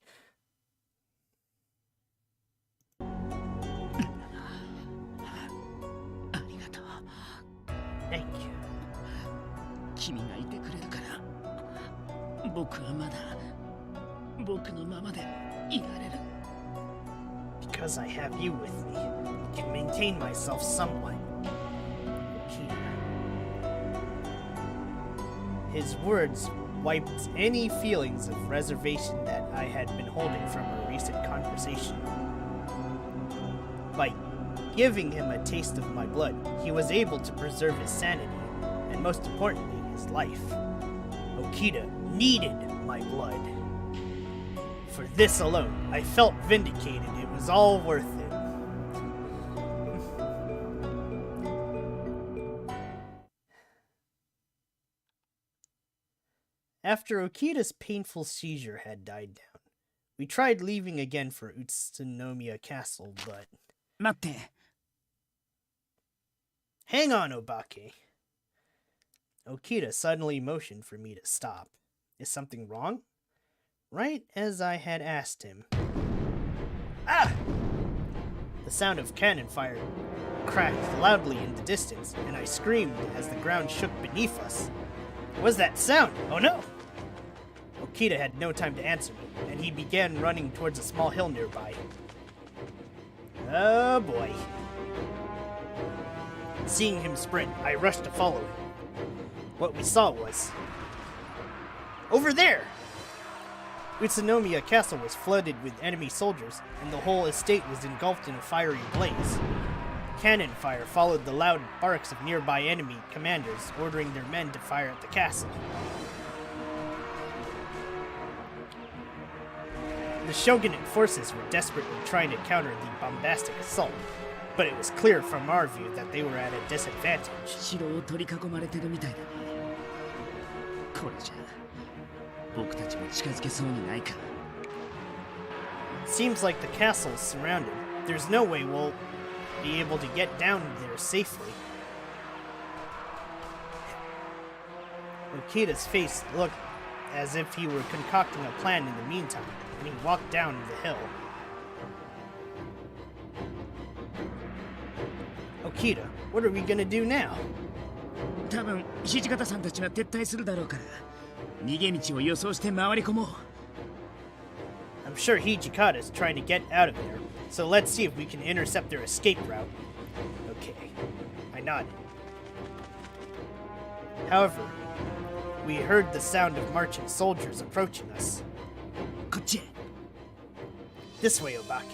Thank you. 君がいてくれるから僕はまだ僕のままでいられる。 Because I have you with me, I can maintain myself somewhat. Okita, His words wiped any feelings of reservation that I had been holding from our recent conversation. By giving him a taste of my blood, he was able to preserve his sanity, and most importantly, his life. Okita needed my blood. For this alone, I felt vindicated. It was all worth it. After Okita's painful seizure had died down, we tried leaving again for Utsunomiya Castle, but... 待って。 Hang on, Obake. Okita suddenly motioned for me to stop. Is something wrong? Right as I had asked him. Ah! The sound of cannon fire cracked loudly in the distance, and I screamed as the ground shook beneath us. What was that sound? Oh no! Okita had no time to answer me, and he began running towards a small hill nearby. Oh boy. Seeing him sprint, I rushed to follow him. What we saw was... over there! Utsunomiya Castle was flooded with enemy soldiers, and the whole estate was engulfed in a fiery blaze. Cannon fire followed the loud barks of nearby enemy commanders, ordering their men to fire at the castle. The shogunate forces were desperately trying to counter the bombastic assault, but it was clear from our view that they were at a disadvantage. 城を取り囲まれてるみたいだね。これじゃ僕たちも近づけそうにないか。 Seems like the castle is surrounded. There's no way we'll be able to get down there safely. Okita's face looked as if he were concocting a plan in the meantime, and he walked down the hill. Okita, what are we gonna do now? 多分土方さんたちは撤退するだろうから逃げ道を予想して回り込もう。 I'm sure Hijikata's trying to get out of there, so let's see if we can intercept their escape route. Okay, I nodded. However, we heard the sound of marching soldiers approaching us. こっちへ。 This way, Obake.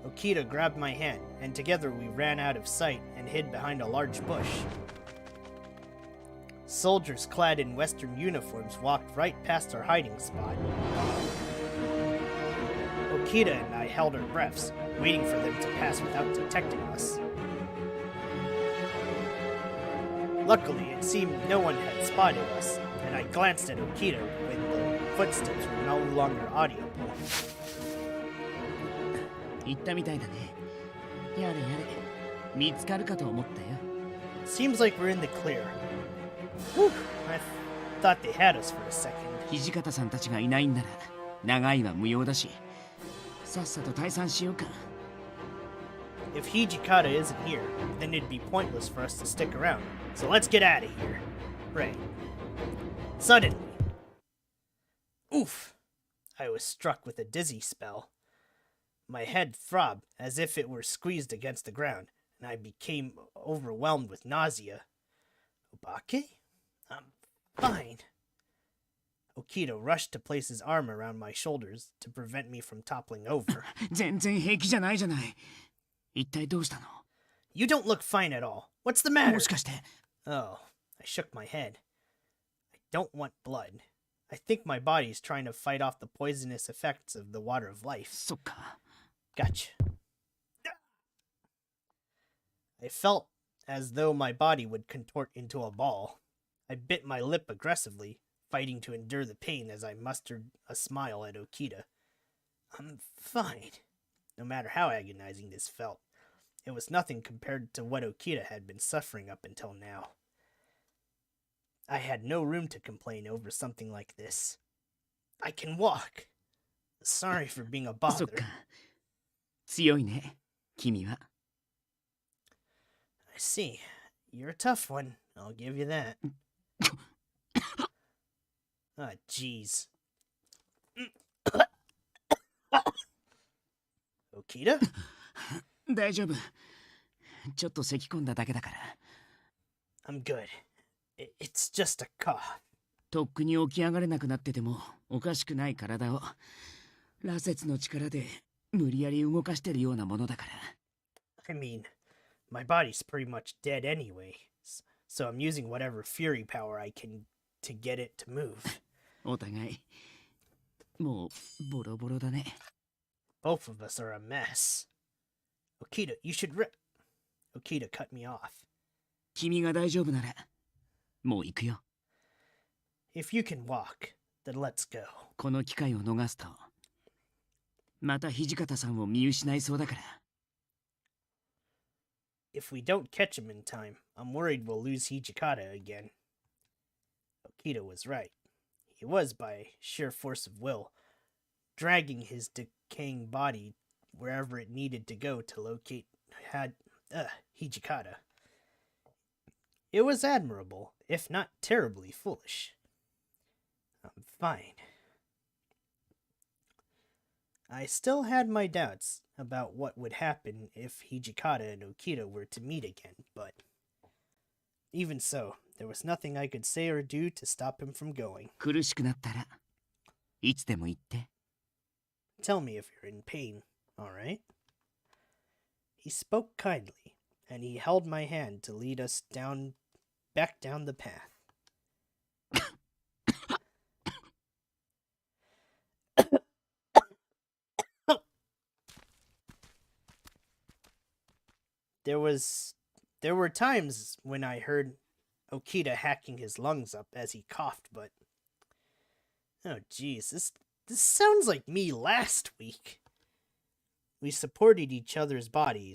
Okita grabbed my hand, and together we ran out of sight and hid behind a large bush. Soldiers clad in Western uniforms walked right past our hiding spot. Okita and I held our breaths, waiting for them to pass without detecting us. Luckily, it seemed no one had spotted us, and I glanced at Okita when the footsteps were no longer audible. 行ったみたいだね。やれやれ。見つかるかと思ったよ。 Seems like we're in the clear. Whew, I thought they had us for a second. 土方さんたちがいないんなら長いは無用だし、さっさと退散しようか。 If Hijikata isn't here, then it'd be pointless for us to stick around. So let's get out of here. Right. Suddenly. Oof! I was struck with a dizzy spell. My head throbbed as if it were squeezed against the ground, and I became overwhelmed with nausea. Obake? I'm fine. Okita rushed to place his arm around my shoulders to prevent me from toppling over. 全然平気じゃないじゃない。一体どうしたの？ You don't look fine at all. What's the matter? もしかして。 Oh, I shook my head. I don't want blood. I think my body's trying to fight off the poisonous effects of the water of life. そっか。 Gotcha. I felt as though my body would contort into a ball. I bit my lip aggressively, fighting to endure the pain as I mustered a smile at Okita. I'm fine. No matter how agonizing this felt, it was nothing compared to what Okita had been suffering up until now. I had no room to complain over something like this. I can walk. Sorry for being a そっ bother. か。強いね、君は。 I see. You're a tough one. I'll give you that. Ah, jeez. Okita? 大丈夫。ちょっと咳込んだだけだから。 I'm good. It's just a cough. とっくに起き上がれなくなっててもおかしくない体を羅刹の力で無理やり動かしてるようなものだから。I mean, my body's pretty much dead anyway, so I'm using whatever fury power I can to get it to move. お互いもうボロボロだね。Both of us are a mess. Okita, you should Okita cut me off. 君が大丈夫ならもう行くよ。If you can walk, then let's go. この機会を逃すとまた土方さんを見失いそうだから。If we don't catch him in time, I'm worried we'll lose Hijikata again. Okita was right. He was, by sheer force of will, dragging his decaying body wherever it needed to go to locate Hijikata. It was admirable, if not terribly foolish. I'm fine. I still had my doubts about what would happen if Hijikata and Okita were to meet again, but even so, there was nothing I could say or do to stop him from going. 苦しくなったらいつでも言って。Tell me if you're in pain, all right? He spoke kindly, and he held my hand to lead us back down the path. There were times when I heard Okita hacking his lungs up as he coughed, but oh geez, this sounds like me last week. We supported each other's body,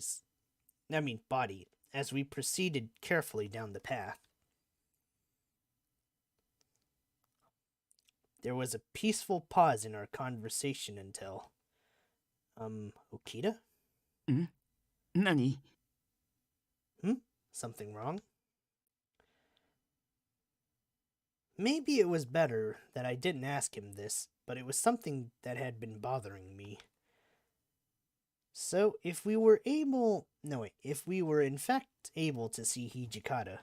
as we proceeded carefully down the path. There was a peaceful pause in our conversation until, Okita? 何? Something wrong? Maybe it was better that I didn't ask him this, but it was something that had been bothering me. So, if we were in fact able to see Hijikata,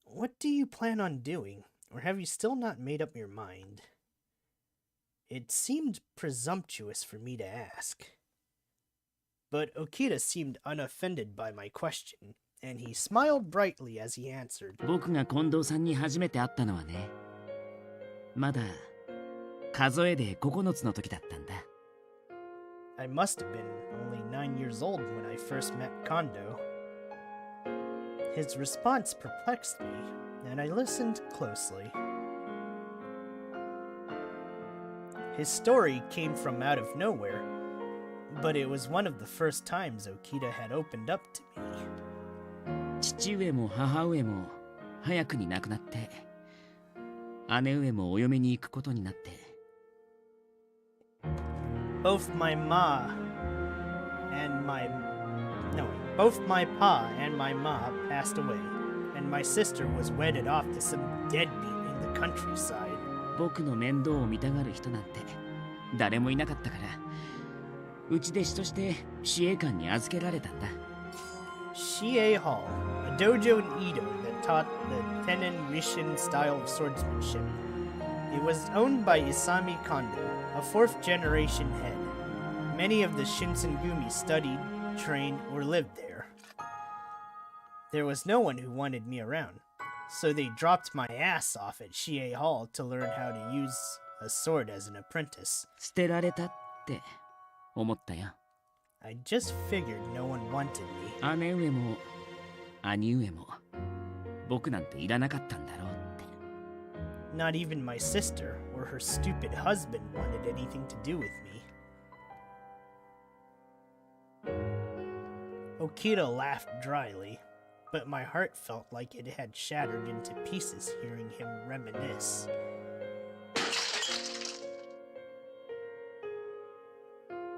what do you plan on doing, or have you still not made up your mind? It seemed presumptuous for me to ask. But Okita seemed unoffended by my question, and he smiled brightly as he answered. 僕が近藤さんに初めて会ったのはね、まだ数えで9つの時だったんだ。I must have been only 9 years old when I first met Kondo. His response perplexed me, and I listened closely. His story came from out of nowhere, but it was one of the first times Okita had opened up to me. 父上も母上も早くに亡くなって、姉上もお嫁に行くことになって。Both my pa and my ma passed away, and my sister was wedded off to some deadbeat in the countryside. 僕の面倒を見たがる人なんて誰もいなかったから、うち弟子として司令官に預けられたんだ。Shie Hall, a dojo in Edo that taught the Tenin Rishin style of swordsmanship. It was owned by Isami Kondo, a fourth-generation head. Many of the Shinsengumi studied, trained, or lived there. There was no one who wanted me around, so they dropped my ass off at Shie Hall to learn how to use a sword as an apprentice. 捨てられたって思ったよ。I just figured no one wanted me. 姉上も兄上も僕なんていらなかったんだろうって。Not even my sister or her stupid husband wanted anything to do with me. Okita laughed dryly, but my heart felt like it had shattered into pieces hearing him reminisce.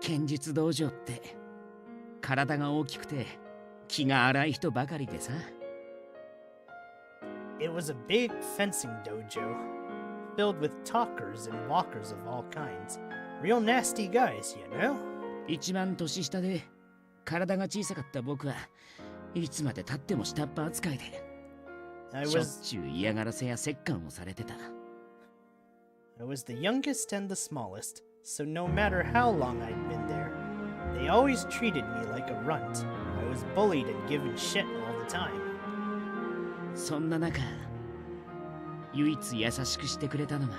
剣術道場って体が大きくて気が荒い人ばかりでさ。It was a big fencing dojo, filled with talkers and walkers of all kinds. Real nasty guys, you know? 一番年下で体が小さかった僕はいつまで経っても下っ端扱いで。I しょっ was ちゅう嫌がらせや折檻をされてた。 I was the youngest and the smallest, so no matter how long I'd been there, they always treated me like a runt. I was bullied and given shit all the time. そんな中、唯一優しくしてくれたのが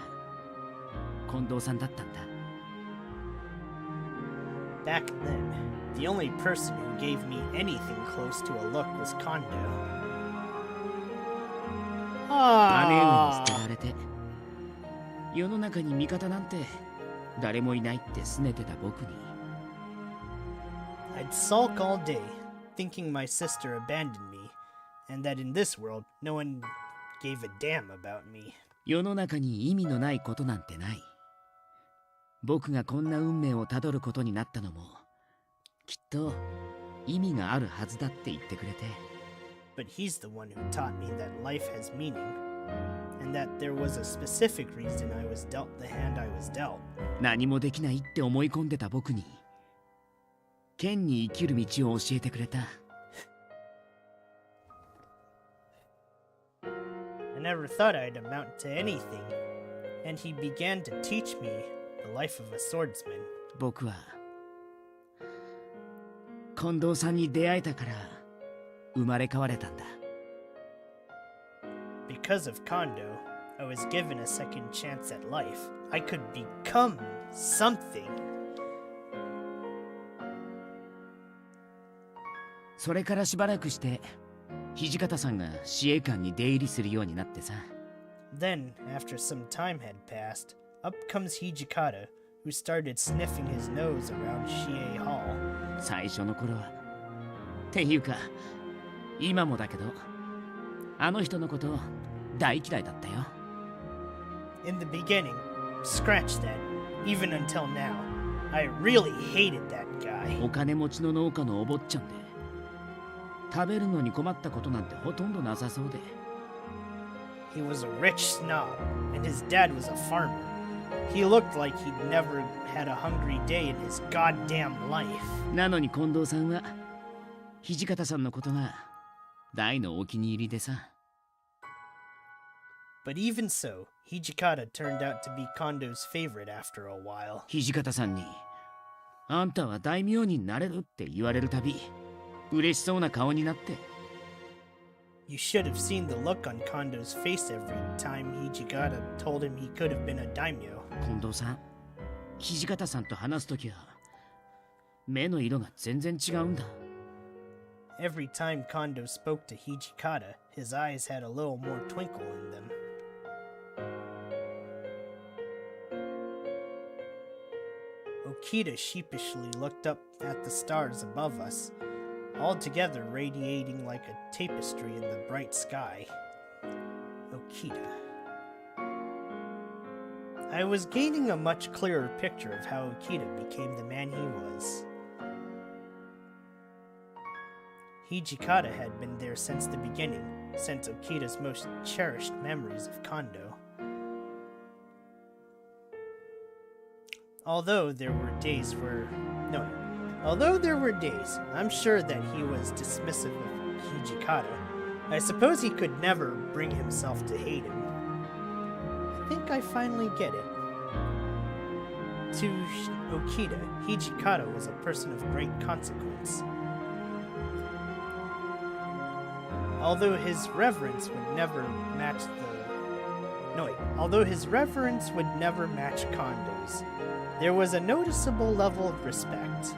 近藤さんだったんだ。 Back then, the only person who gave me anything close to a look was Kondo. 姉上に Ah, 捨てられて、世の中に味方なんて誰もいないって拗ねてた僕に、 I'd sulk all day, thinking my sister abandoned me, and that in this world, no one gave a damn about me. 世の中に意味のないことなんてない。僕がこんな運命をたどることになったのも、きっと意味があるはずだって言ってくれて。 But he's the one who taught me that life has meaning, and that there was a specific reason I was dealt the hand I was dealt. 何もできないって思い込んでた僕に、剣に生きる道を教えてくれた。 I never thought I'd amount to anything, and he began to teach me the life of a swordsman. 僕は近藤さんに出会えたから生まれ変われたんだ。 Because of Kondo, I was given a second chance at life. I could become something. それからしばらくして土方さんが司令官に出入りするようになってさ。 Then, after some time had passed, up comes Hijikata, who started sniffing his nose around Shie Hall. 最初の頃はっていうか今もだけど、あの人のこと大嫌いだったよ。 In the beginning, scratch that, even until now, I really hated that guy. お金持ちの農家のお坊ちゃんで、食べるのに困ったことなんてほとんどなさそうで。 He was a rich snob, and his dad was a farmer. He looked like he'd never had a hungry day in his goddamn life. なのに近藤さんは土方さんのことが大のお気に入りでさ。 But even so, Hijikata turned out to be Kondo's favorite after a while. 土方さんに「あんたは大名になれる」って言われるたび嬉しそうな顔になって。 You should have seen the look on Kondo's face every time Hijikata told him he could have been a daimyo. 近藤さん、土方さんと話すときは目の色が全然違うんだ。 Every time Kondo spoke to Hijikata, his eyes had a little more twinkle in them. Okita sheepishly looked up at the stars above us, altogether radiating like a tapestry in the bright sky. Okita. I was gaining a much clearer picture of how Okita became the man he was. Hijikata had been there since the beginning, since Okita's most cherished memories of Kondo. Although there were days, I'm sure that he was dismissive of Hijikata. I suppose he could never bring himself to hate him. I think I finally get it. To Okita, Hijikata was a person of great consequence. Although his reverence would never match Kondo's, there was a noticeable level of respect.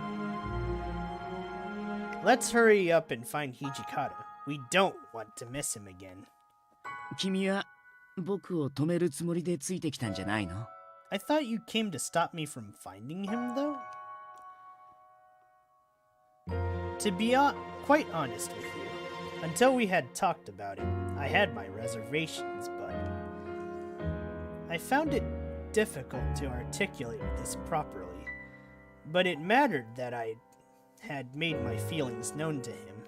Let's hurry up and find Hijikata. We don't want to miss him again. 君は僕を止めるつもりでついてきたんじゃないの？ I thought you came to stop me from finding him, though? To be quite honest with you, until we had talked about it, I had my reservations, but I found it difficult to articulate this properly. But it mattered that I had made my feelings known to him.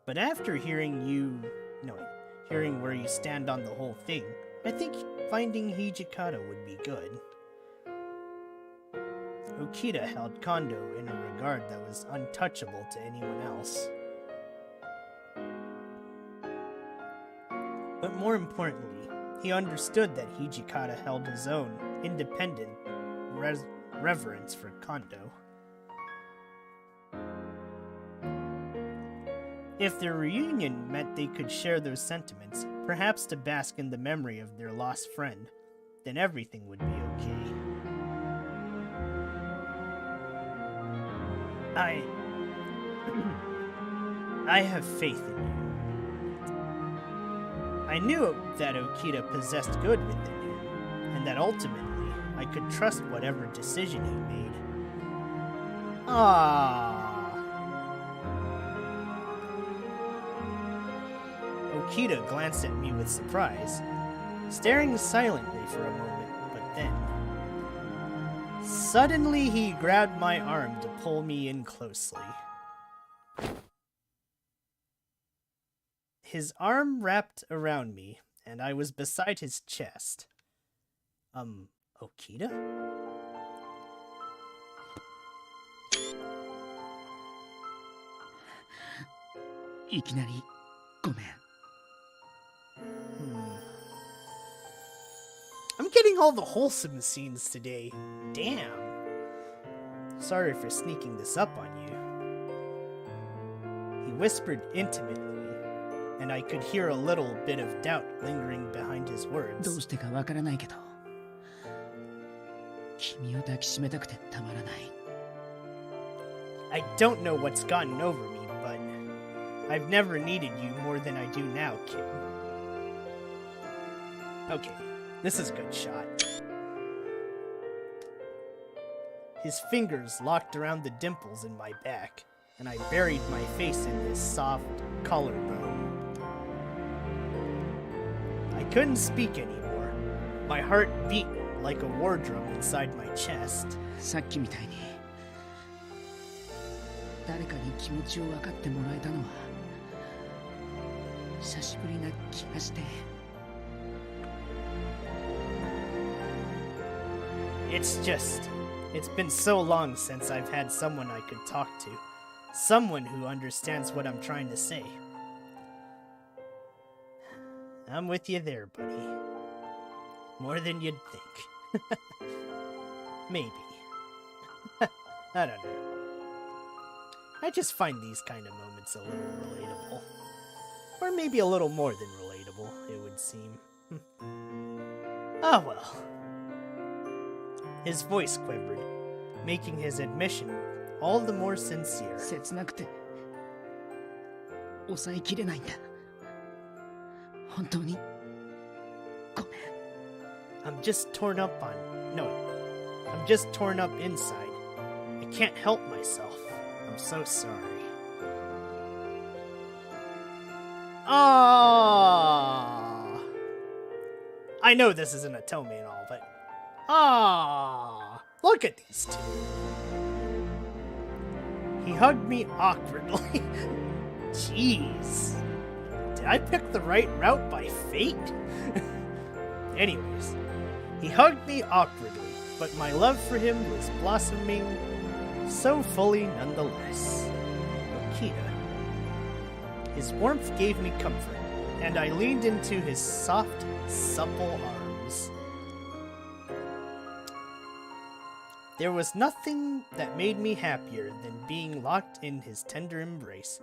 But after hearing where you stand on the whole thing, I think finding Hijikata would be good. Okita held Kondo in a regard that was untouchable to anyone else. more importantly, he understood that Hijikata held his own independent reverence for Kondo. If their reunion meant they could share those sentiments, perhaps to bask in the memory of their lost friend, then everything would be okay. I have faith in you. I knew that Okita possessed good within him, and that ultimately I could trust whatever decision he made. Okita glanced at me with surprise, staring silently for a moment, but then... Suddenly he grabbed my arm to pull me in closely. His arm wrapped around me, and I was beside his chest. Okita? I'm getting all the wholesome scenes today. Damn. Sorry for sneaking this up on you. He whispered intimately, and I could hear a little bit of doubt lingering behind his words. I don't know what's gotten over me, but I've never needed you more than I do now, kid. Okay, this is a good shot. His fingers locked around the dimples in my back, and I buried my face in his soft collarbone. I couldn't speak anymore. My heart beat like a war drum inside my chest. It's been so long since I've had someone I could talk to. Someone who understands what I'm trying to say. I'm with you there, buddy. More than you'd think. Maybe. I don't know. I just find these kind of moments a little relatable. Or maybe a little more than relatable, it would seem. Oh well. His voice quivered, making his admission all the more sincere. I'm just torn up inside. I can't help myself. I'm so sorry. I know this isn't a tome and all, but look at these two. He hugged me awkwardly. Jeez. Did I pick the right route by fate? Anyways, he hugged me awkwardly, but my love for him was blossoming so fully nonetheless. Okita. His warmth gave me comfort, and I leaned into his soft, supple arms. There was nothing that made me happier than being locked in his tender embrace,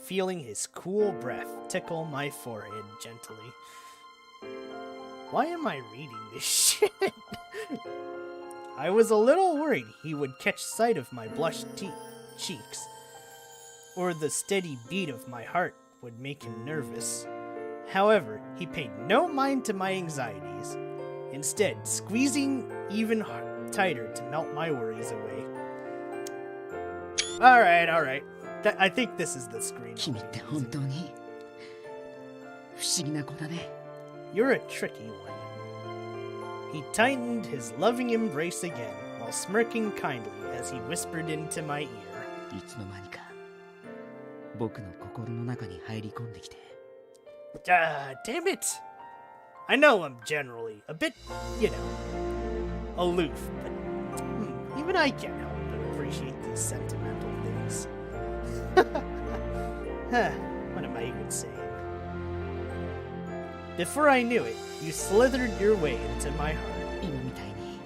feeling his cool breath tickle my forehead gently. Why am I reading this shit? I was a little worried he would catch sight of my blushed cheeks, or the steady beat of my heart would make him nervous. However, he paid no mind to my anxieties, instead squeezing even tighter to melt my worries away. Alright. I think this is the screen. You're a tricky one. He tightened his loving embrace again, while smirking kindly as he whispered into my ear. Damn it! I know I'm generally a bit, aloof, but even I can't help but appreciate these sentimental things. What am I even saying? Before I knew it, you slithered your way into my heart. 今みたいに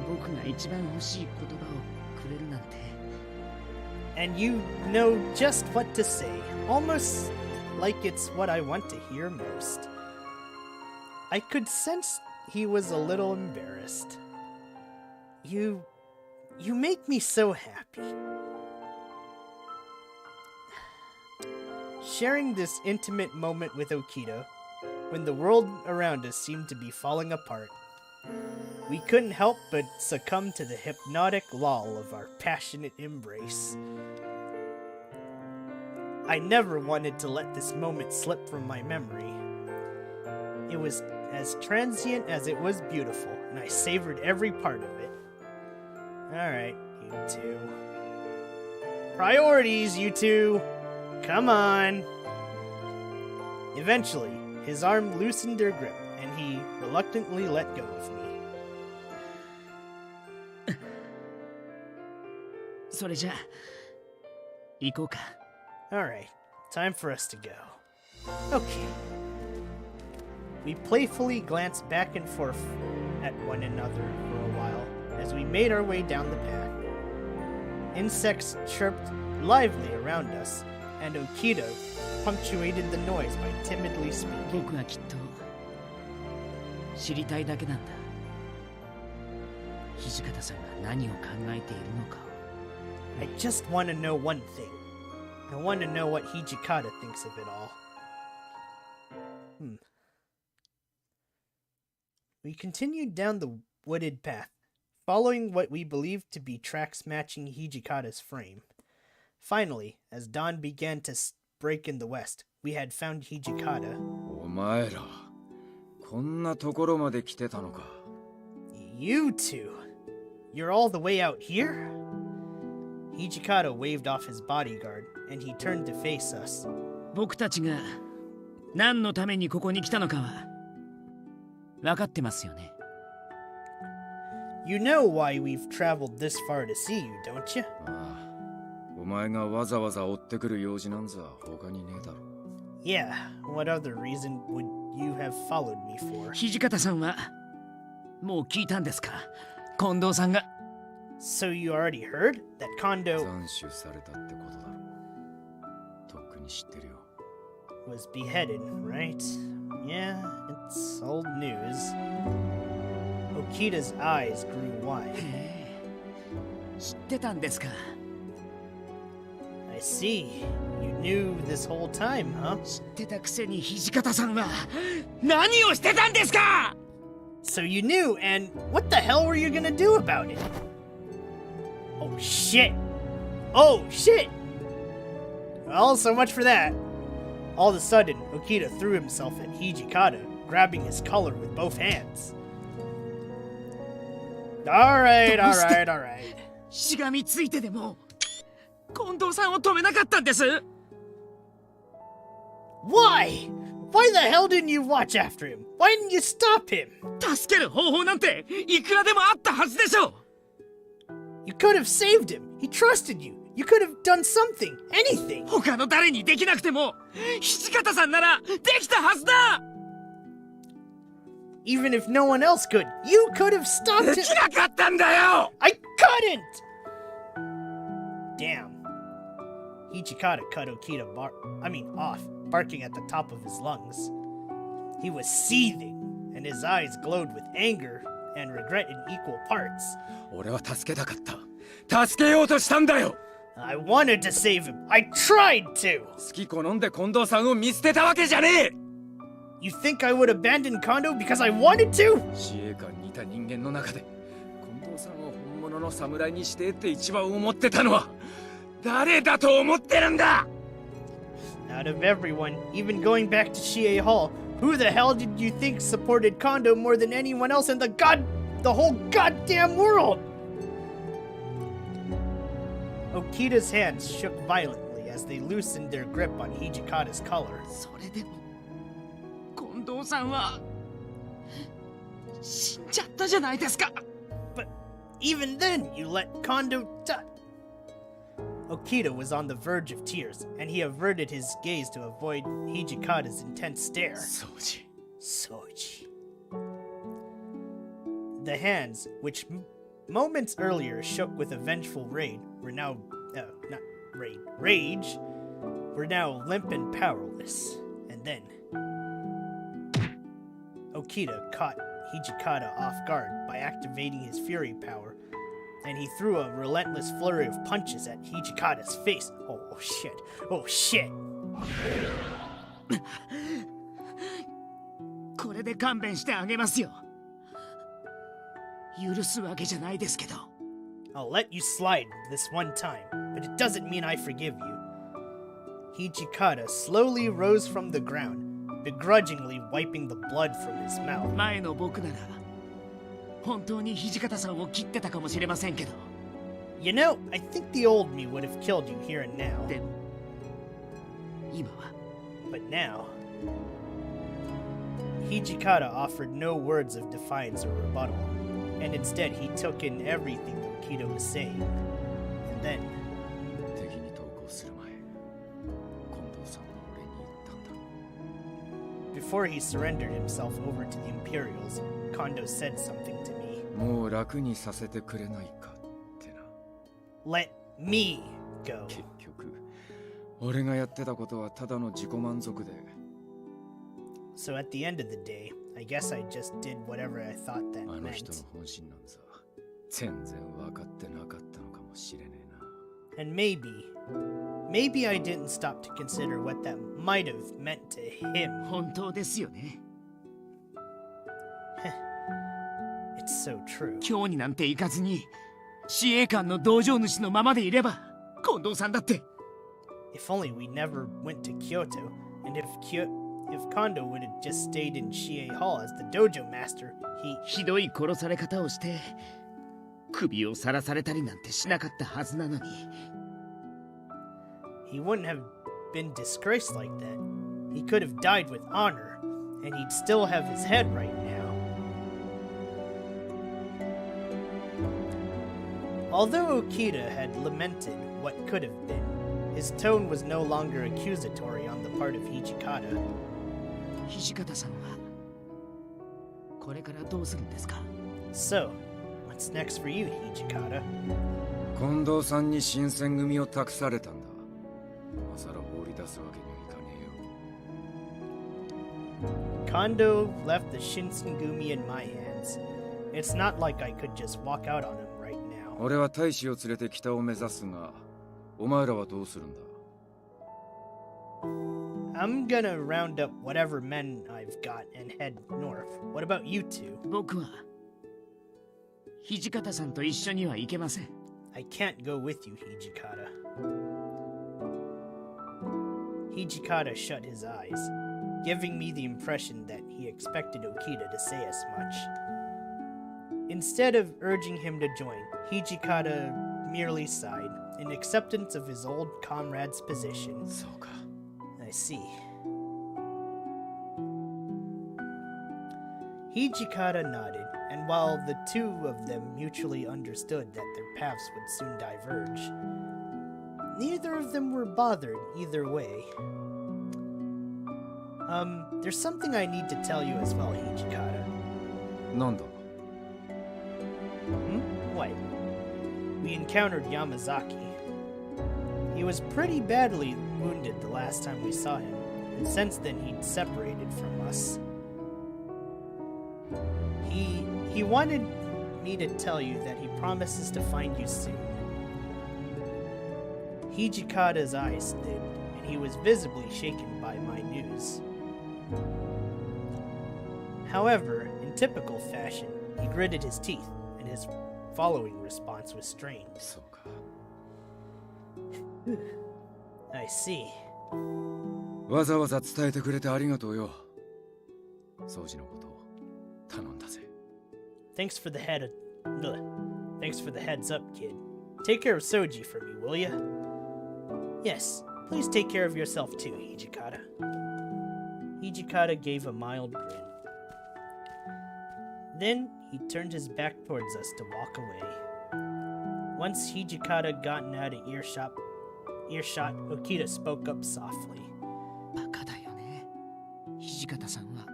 僕が一番欲しい言葉をくれるなんて。 And you know just what to say, almost like it's what I want to hear most. I could sense he was a little embarrassed. You make me so happy. Sharing this intimate moment with Okita, when the world around us seemed to be falling apart, we couldn't help but succumb to the hypnotic lull of our passionate embrace. I never wanted to let this moment slip from my memory. It was as transient as it was beautiful, and I savored every part of it. Alright, you two. Priorities, you two! Come on! Eventually, his arm loosened their grip, and he reluctantly let go of me. それじゃ行こうか。 Alright, time for us to go. Okay. We playfully glanced back and forth at one another for a while as we made our way down the path. Insects chirped lively around us, and Okita punctuated the noise by timidly speaking. 僕はきっと知りたいだけなんだ。土方さんが何を考えているのかを。 I just want to know one thing. I want to know what Hijikata thinks of it all. We continued down the wooded path, following what we believed to be tracks matching Hijikata's frame. Finally, as dawn began to break in the west, we had found Hijikata. お前ら、こんなところまで来てたのか。You two! You're all the way out here? Hijikata waved off his bodyguard, and he turned to face us. 僕たちが何のためにここに来たのかは分かってますよね。You know why we've traveled this far to see you, don't you? ああ、お前がわざわざ追ってくる用事なんざ他にねえだろ。Yeah, what other reason would you have followed me for? 土方さんはもう聞いたんですか？近藤さんが。So you already heard that Kondo 斬首されたってことだろ。とっくに知ってるよ。was beheaded, right? Yeah, it's old news. Okita's eyes grew wide. 知ってたんですか？ I see. You knew this whole time, huh? 知ってたくせに土方さんは何をしてたんですか？ So you knew, and what the hell were you gonna do about it? Oh shit! Oh shit! Well, so much for that. All of a sudden, Okita threw himself at Hijikata, grabbing his collar with both hands. Alright. しがみついてでも近藤さんを止めなかったんです。 Why? Why the hell didn't you watch after him? Why didn't you stop him? 助ける方法なんていくらでもあったはずでしょう。 You could have saved him. He trusted you. You could have done something, anything. 他の誰にできなくても土方さんならできたはずだ。 Even if no one else could, you could have stopped で him. きなかったんだよ。 I couldn't! Damn. Hijikata cut Okita off, barking at the top of his lungs. He was seething, and his eyes glowed with anger and regret in equal parts. 俺は助けたかった。助けようとしたんだよ。I wanted to save him. I tried to! 好き好んで近藤さんを見捨てたわけじゃねえ。 You think I would abandon Kondo because I wanted to? 司令官にいた人間の中で近藤さんを本物の侍にしてって一番思ってたのは誰だと思ってるんだ。 Out of everyone, even going back to Shie Hall, who the hell did you think supported Kondo more than anyone else in the whole goddamn world? Okita's hands shook violently as they loosened their grip on Hijikata's collar. それでも近藤さんは死んじゃったじゃないですか。 But even then, you let Kondo die. Okita was on the verge of tears, and he averted his gaze to avoid Hijikata's intense stare. Soji. The hands, which moments earlier shook with a vengeful rage, were now limp and powerless. And then Okita caught Hijikata off guard by activating his fury power, and he threw a relentless flurry of punches at Hijikata's face. Oh shit. Oh shit. これで勘弁してあげますよ。許すわけじゃないですけど。I'll let you slide this one time, but it doesn't mean I forgive you. Hijikata slowly rose from the ground, begrudgingly wiping the blood from his mouth. 前の僕なら本当に土方さんを切ってたかもしれませんけど。You know, I think the old me would have killed you here and now. でも今は。But now, Hijikata offered no words of defiance or rebuttal, and instead he took in everything Okita was saying. And then, 敵に投降する前、近藤さんは俺に言ったんだ。 before he surrendered himself over to the Imperials, Kondo said something to me. もう楽にさせてくれないかってな。 Let me go. 結局、俺がやってたことはただの自己満足で。 So at the end of the day, I guess I just did whatever I thought that あの人 meant. の本心なんざ全然分かってなかったのかもしれねえな。 And maybe I didn't stop to consider what that might have meant to him. 本当ですよね。 It's so true. 今日になんて行かずに司令官の道場主のままでいれば近藤さんだって。 If only we never went to Kyoto, and if Kondo would have just stayed in Shie Hall as the dojo master, ひどい殺され方をして首をさらされたりなんてしなかったはずなのに。 he wouldn't have been disgraced like that. He could have died with honor, and he'd still have his head right now. Although Okita had lamented what could have been, his tone was no longer accusatory on the part of Hijikata. 土方さんはこれからどうするんですか？ So, what's next for you, Hijikata? 近藤さんに新選組を託されたんだ。今さら放り出すわけにはいかねえよ。 Kondo left the Shinsengumi in my hands. It's not like I could just walk out on him right now. 俺は大使を連れて北を目指すが、お前らはどうするんだ？ I'm gonna round up whatever men I've got and head north. What about you two? 僕は土方さんと一緒には行けません。 I can't go with you, Hijikata. Hijikata shut his eyes, giving me the impression that he expected Okita to say as much. Instead of urging him to join, Hijikata merely sighed, in acceptance of his old comrade's position. そうか。 I see. Hijikata nodded, and while the two of them mutually understood that their paths would soon diverge, neither of them were bothered either way. There's something I need to tell you as well, Hijikata. なんだ？ What? We encountered Yamazaki. He was pretty badly wounded the last time we saw him, and since then he'd separated from us. He wanted me to tell you that he promises to find you soon. Hijikata's eyes thinned, and he was visibly shaken by my news. However, in typical fashion, he gritted his teeth, and his following response was strained. そうか。 I see. わざわざ伝えてくれてありがとうよ。掃除のことを頼んだぜ。 Thanks for the heads up, kid. Take care of Soji for me, will ya? Yes, please take care of yourself too, Hijikata. Hijikata gave a mild grin. Then he turned his back towards us to walk away. Once Hijikata gotten out of earshot, earshot, Okita spoke up softly. バカだよね、土方さんは。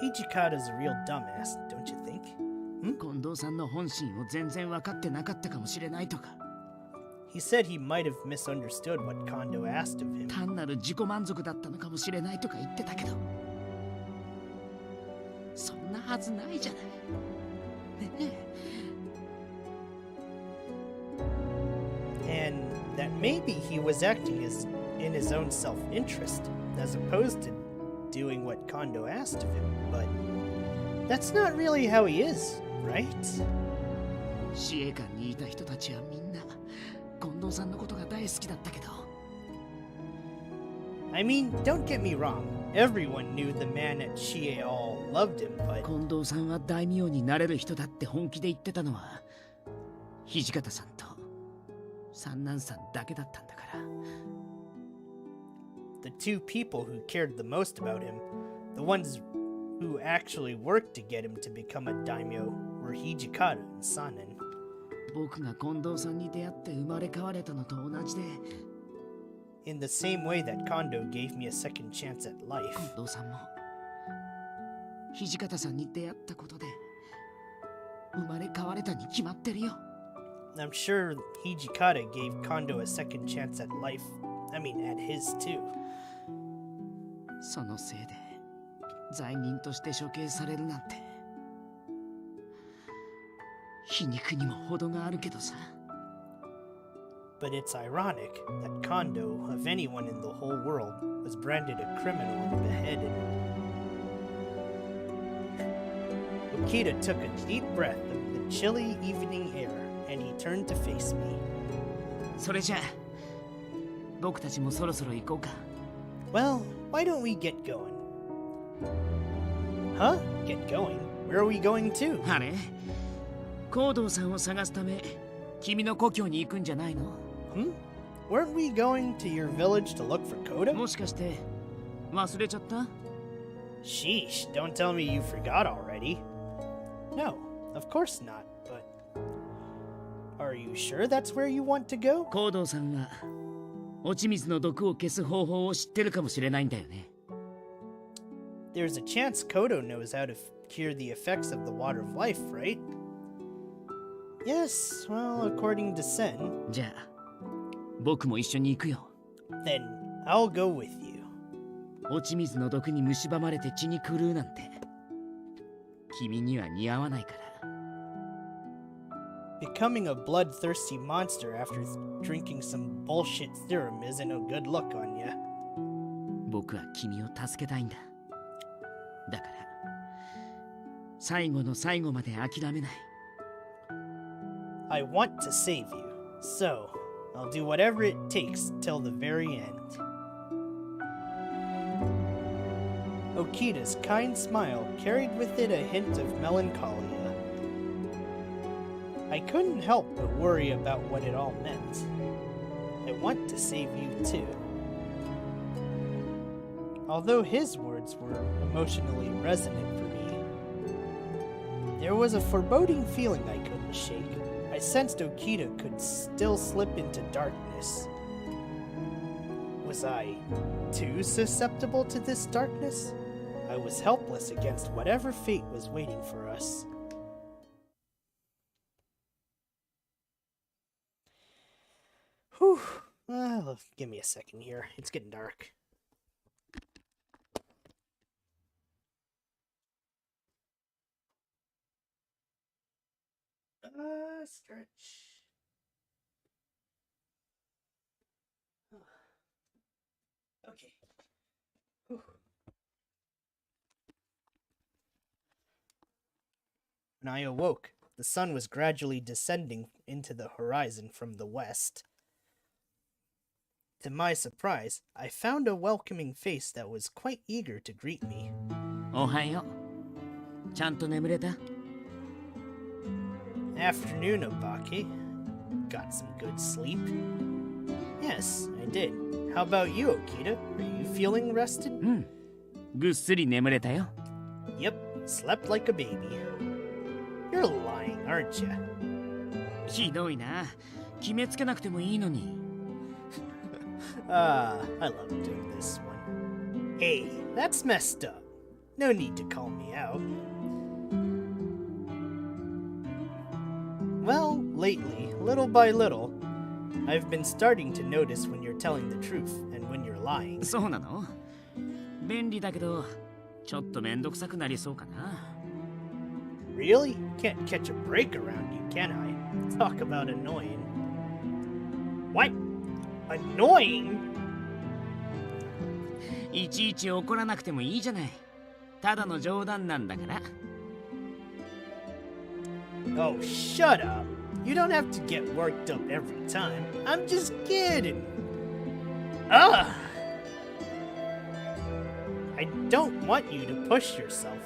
Hijikata's a real dumbass, don't you think? 近藤さんの本心を全然分かってなかったかもしれないとか、 He said he might have misunderstood what Kondo asked of him. 単なる自己満足だったのかもしれないとか言ってたけど、そんなはずないじゃない。And that maybe he was acting in his own self-interest, as opposed to doing what Kondo asked of him, but that's not really how he is, right? 司令官にいた人たちはみんな近藤さんのことが大好きだったけど、 I mean, don't get me wrong, everyone knew the man at Chie all loved him, but 近藤さんは大名になれる人だって本気で言ってたのは土方さんと三男さんだけだったんだから。 the two people who cared the most about him, the ones who actually worked to get him to become a daimyo, were Hijikata and Sanen. 僕が近藤さんに出会って生まれ変われたのと同じで、 In the same way that Kondo gave me a second chance at life, 近藤さんも土方さんに出会ったことで生まれ変われたに決まってるよ。 I'm sure Hijikata gave Kondo a second chance at life. I mean, at his too. そのせいで罪人として処刑されるなんて皮肉にも程があるけどさ。 But it's ironic that Kondo, of anyone in the whole world, was branded a criminal and beheaded. Okita took a deep breath of the chilly evening air, and he turned to face me. それじゃあ僕たちもそろそろ行こうか。 Well, why don't we get going? Huh? Get going? Where are we going to? あれ、コードーさんを探すため君の故郷に行くんじゃないの？ Weren't we going to your village to look for Kodo? もしかして忘れちゃった？ Sheesh, don't tell me you forgot already. No, of course not, but... Are you sure that's where you want to go? コードーさんは落ち水の毒を消す方法を知ってるかもしれないんだよね。 There's a chance Kodo knows how to cure the effects of the water of life, right? Yes, well, according to Sen. じゃあ僕も一緒に行くよ。 Then I'll go with you. 落ち水の毒に蝕まれて血に狂うなんて君には似合わないから。 Becoming a bloodthirsty monster after drinking some bullshit serum isn't a good look on ya. 僕は君を助けたいんだ。だから最後の最後まで諦めない。 I want to save you, so I'll do whatever it takes till the very end. Okita's kind smile carried with it a hint of melancholia. I couldn't help but worry about what it all meant. I want to save you too. Although his words were emotionally resonant for me, there was a foreboding feeling I couldn't shake. I sensed Okita could still slip into darkness. Was I too susceptible to this darkness? I was helpless against whatever fate was waiting for us. Whew. Well, give me a second here. It's getting dark. Stretch. Okay. Whew. When I awoke, the sun was gradually descending into the horizon from the west. To my surprise, I found a welcoming face that was quite eager to greet me. おはよう。ちゃんと眠れた？ Afternoon, Obake. Got some good sleep? Yes, I did. How about you, Okita? Are you feeling rested? うん。ぐっすり眠れたよ。 Yep, slept like a baby. You're lying, aren't you? ひどいな。決めつけなくてもいいのに。I love doing this one. Hey, that's messed up. No need to call me out. Well, lately, little by little, I've been starting to notice when you're telling the truth and when you're lying. そうなの？便利だけど、ちょっとめんどくさくなりそうかな。Really? Can't catch a break around you, can I? Talk about annoying. What? Annoying? いちいち怒らなくてもいいじゃない。ただの冗談なんだから。Oh, shut up. You don't have to get worked up every time. I'm just kidding. Ugh! I don't want you to push yourself.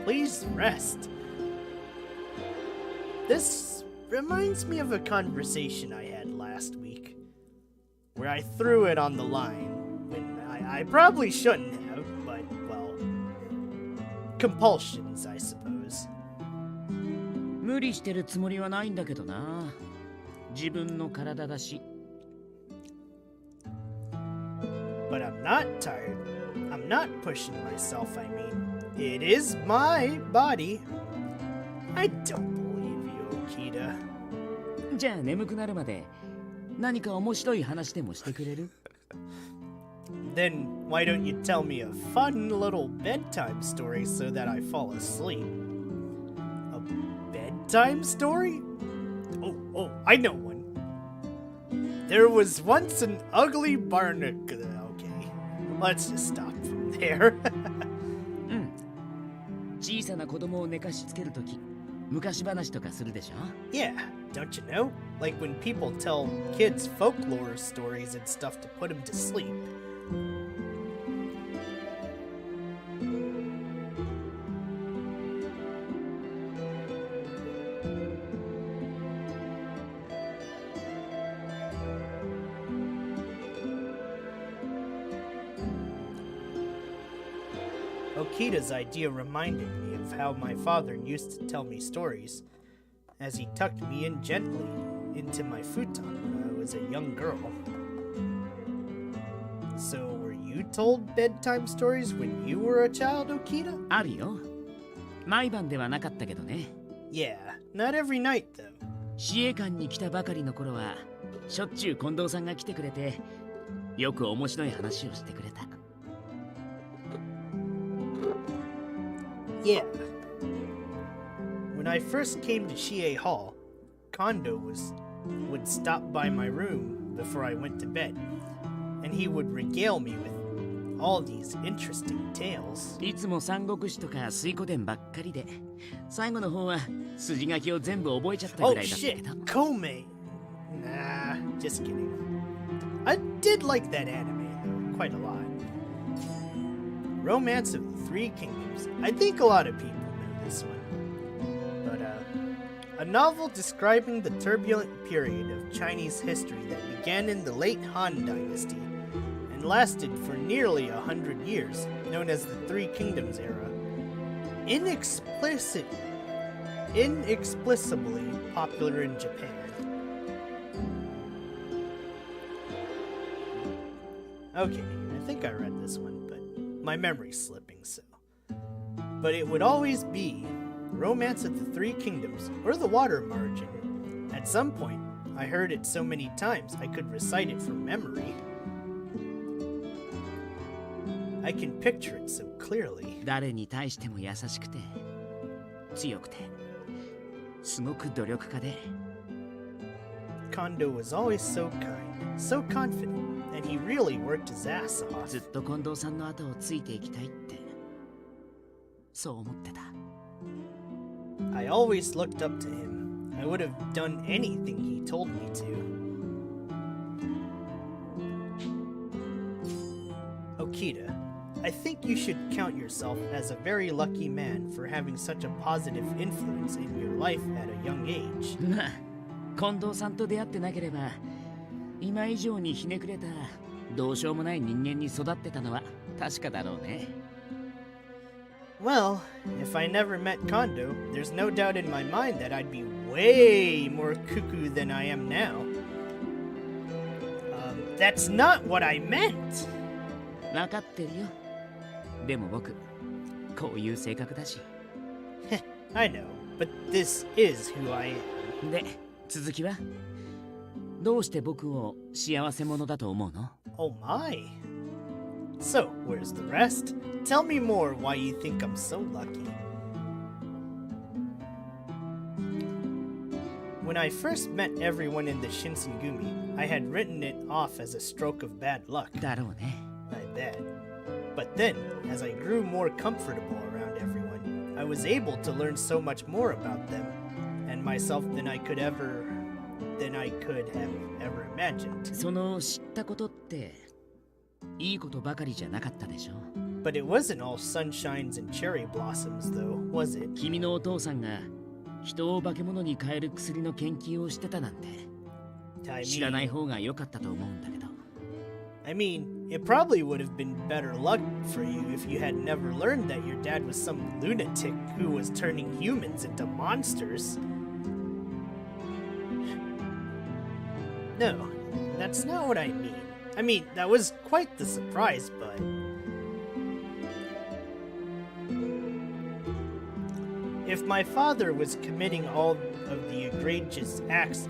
Please rest. This reminds me of a conversation I had last week, where I threw it on the line when I probably shouldn't have, but, well, compulsions, I suppose. 無理してるつもりはないんだけどな。自分の体だし。But I'm not tired. I'm not pushing myself, I mean. It is my body. I don't believe you, Okita. じゃあ眠くなるまで何か面白い話でもしてくれる？ Then why don't you tell me a fun little bedtime story so that I fall asleep? A bedtime story? Oh, I know one. There was once an ugly barnacle. Okay, let's just stop from there. 小さな子供を寝かしつけるとき、昔話とかするでしょ？ Yeah, don't you know? Like when people tell kids folklore stories and stuff to put them to sleep. Okita's idea reminded me of how my father used to tell me stories, as he tucked me in gently into my futon when I was a young girl. So, were you told bedtime stories when you were a child, Okita? あるよ。毎晩ではなかったけどね。Yeah, not every night though. 市営館に来たばかりの頃は、しょっちゅう近藤さんが来てくれて、よく面白い話をしてくれた。Yeah. When I first came to Shie Hall, Kondo would stop by my room before I went to bed, and he would regale me with all these interesting tales. いつも三国志とか水湖伝ばっかりで、最後の方は筋書きを全部覚えちゃったぐ Oh らいだったけ shit, ど。Kome! Nah, just kidding. I did like that anime, though, quite a lot. Romance of the Three Kingdoms. I think a lot of people know this one. But, a novel describing the turbulent period of Chinese history that began in the late Han Dynasty and lasted for nearly 100 years, known as the Three Kingdoms era. Inexplicably popular in Japan. Okay, I think I read this one, but my memory's slipping, so. But it would always be Romance of the Three Kingdoms or the Water Margin. At some point, I heard it so many times I could recite it from memory. I can picture it so clearly. 誰に対しても優しくて、強くて、すごく努力家で。Kondo was always so kind, so confident, and he really worked his ass off. ずっと近藤さんの後をついていきたいって、そう思ってた。I always looked up to him. I would have done anything he told me to. Okita, I think you should count yourself as a very lucky man for having such a positive influence in your life at a young age. まあ、近藤さんと出会ってなければ、今以上にひねくれた、どうしようもない人間に育ってたのは確かだろうね。Well, if I never met Kondo, there's no doubt in my mind that I'd be way more cuckoo than I am now. That's not what I meant! 分かってるよ。でも僕、こういう性格だし。I know, but this is who I am. で、続きはどうして僕を幸せ者だと思うの？ Oh my. So, where's the rest? Tell me more why you think I'm so lucky. When I first met everyone in the Shinsengumi, I had written it off as a stroke of bad luck. だろうね。I bet. But then, as I grew more comfortable around everyone, I was able to learn so much more about them and myself than I could have ever imagined. その知ったことっていいことばかりじゃなかったでしょ。But it wasn't all sunshines and cherry blossoms, though, was it? 君のお父さんが人を化け物に変える薬の研究をしてたなんて I 知らない mean, 方が良かったと思うんだけど。it probably would have been better luck for you if you had never learned that your dad was some lunatic who was turning humans into monsters. No, that's not what I mean. I mean, that was quite the surprise, but... If my father was committing all of the egregious acts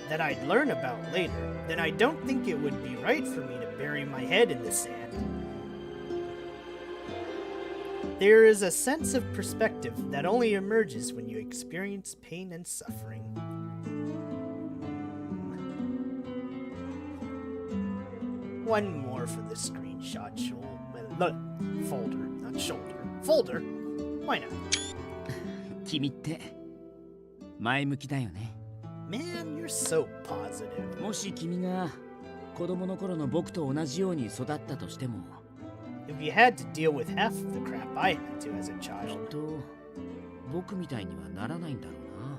that I'd learn about later, then I don't think it would be right for me to bury my head in the sand. There is a sense of perspective that only emerges when you experience pain and suffering. One more for the screenshot folder, not shoulder. Folder? Why not? 君って前向きだよね。Man, you're so positive. もし君が子供の頃の僕と同じように育ったとしても、If you had to deal with half of the crap I had to as a きっ child, と僕みたいにはならないんだろうな。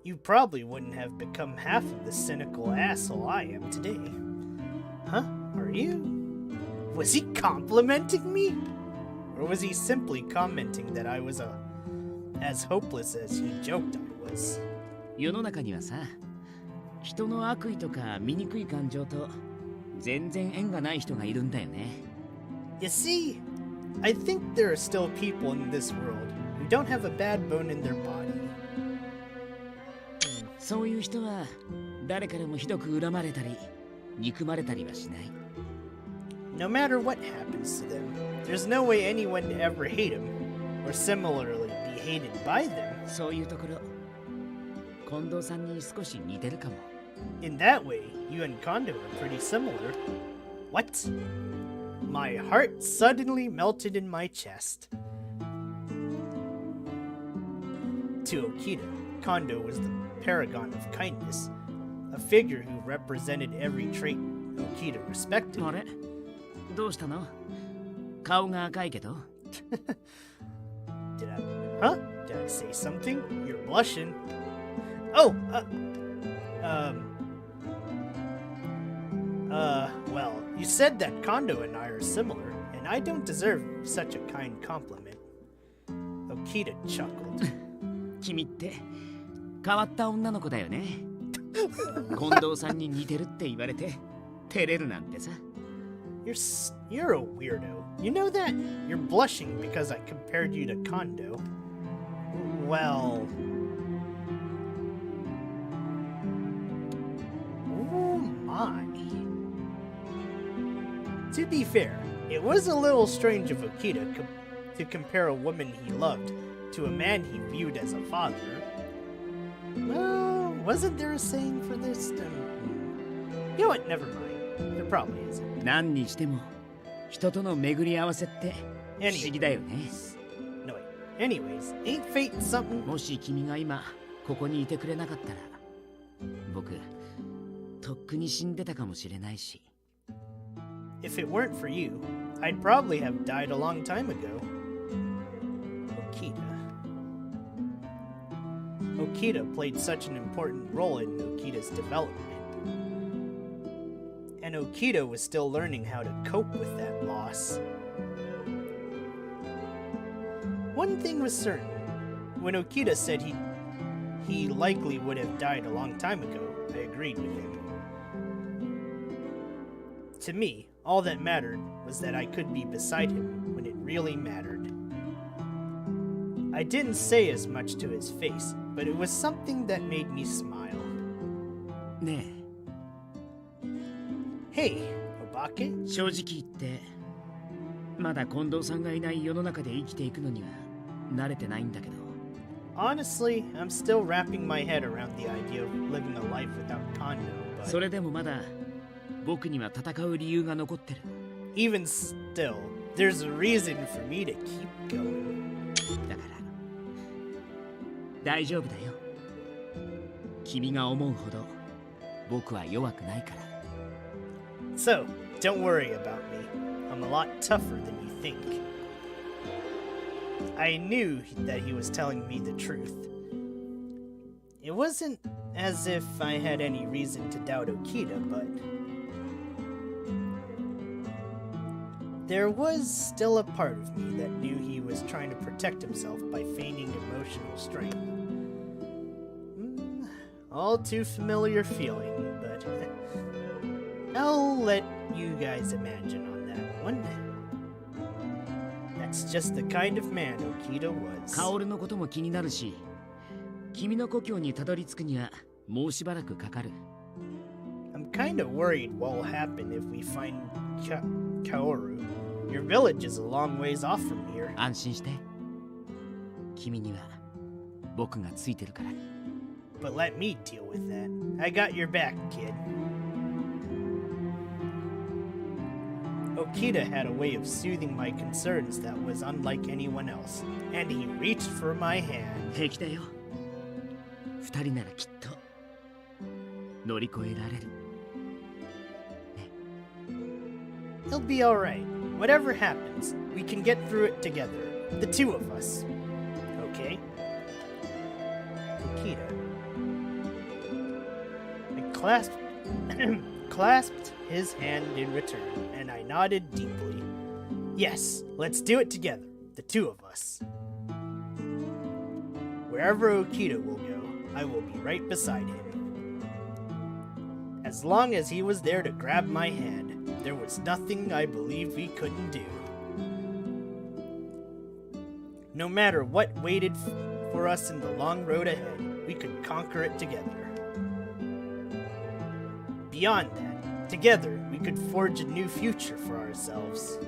you probably wouldn't have become half of the cynical asshole I am today. Huh? Are you? Was he complimenting me? Or was he simply commenting that I was as hopeless as he joked I was? 世の中にはさ、人の悪意とか醜い感情と全然縁がない人がいるんだよね。You see, I think there are still people in this world who don't have a bad bone in their body. そういう人は誰からもひどく恨まれたり憎まれたりはしない。No matter what happens to them, there's no way anyone to ever hate them, or similarly be hated by them. そういうところ、近藤さんに少し似てるかも。In that way, you and Kondo are pretty similar. What? My heart suddenly melted in my chest. To Okita, Kondo was the paragon of kindness, a figure who represented every trait Okita respected. あれ、どうしたの？顔が赤いけど。Did I say something? You're blushing. Oh, well, you said that Kondo and I are similar, and I don't deserve such a kind compliment. Okita chuckled. 君って変わった女の子だよね。近藤さんに似てるって言われて照れるなんてさ。You're a weirdo. You know that? You're blushing because I compared you to Kondo. Well... Oh my. To be fair, it was a little strange of Okita to compare a woman he loved to a man he viewed as a father. Well, wasn't there a saying for this? You know what? Never mind. There probably isn't. 何にしても人との巡り合わせって不思議だよね。No, wait. Anyways, ain't fate something? もし君が今ここにいてくれなかったら、僕とっくに死んでたかもしれないし。If it weren't for you, I'd probably have died a long time ago. Okita played such an important role in Okita's development. And Okita was still learning how to cope with that loss. One thing was certain. When Okita said he likely would have died a long time ago, I agreed with him. To me, all that mattered was that I could be beside him when it really mattered. I didn't say as much to his face, but it was something that made me smile. ね Hey, Obake? え、正直言ってまだ近藤さんがいない世の中で生きていくのには慣れてないんだけど。 Honestly, I'm still wrapping my head around the idea of living a life without Kondo, そ but れでもまだ僕には戦う理由が残ってる。 even still, there's a reason for me to keep going. だから大丈夫だよ。君が思うほど僕は弱くないから。 So, don't worry about me. I'm a lot tougher than you think. I knew that he was telling me the truth. It wasn't as if I had any reason to doubt Okita, but there was still a part of me that knew he was trying to protect himself by feigning emotional strength. All too familiar feeling, but I'll let you guys imagine on that one. That's just the kind of man Okita was. カオルのことも気になるし、君の故郷にたどり着くにはもうしばらくかかる。 I'm kinda worried what will happen if we find Kaoru. Your village is a long ways off from here. 安心して。君には僕がついてるから。 But let me deal with that. I got your back, kid. Okita had a way of soothing my concerns that was unlike anyone else, and he reached for my hand. 平気だよ。二人ならきっと乗り越えられる。 He'll be alright. Whatever happens, we can get through it together. The two of us. Okay? Okita. I clasped his hand in return, and I nodded deeply. Yes, let's do it together. The two of us. Wherever Okita will go, I will be right beside him. As long as he was there to grab my hand, there was nothing I believed we couldn't do. No matter what waited for us in the long road ahead, we could conquer it together. Beyond that, together we could forge a new future for ourselves.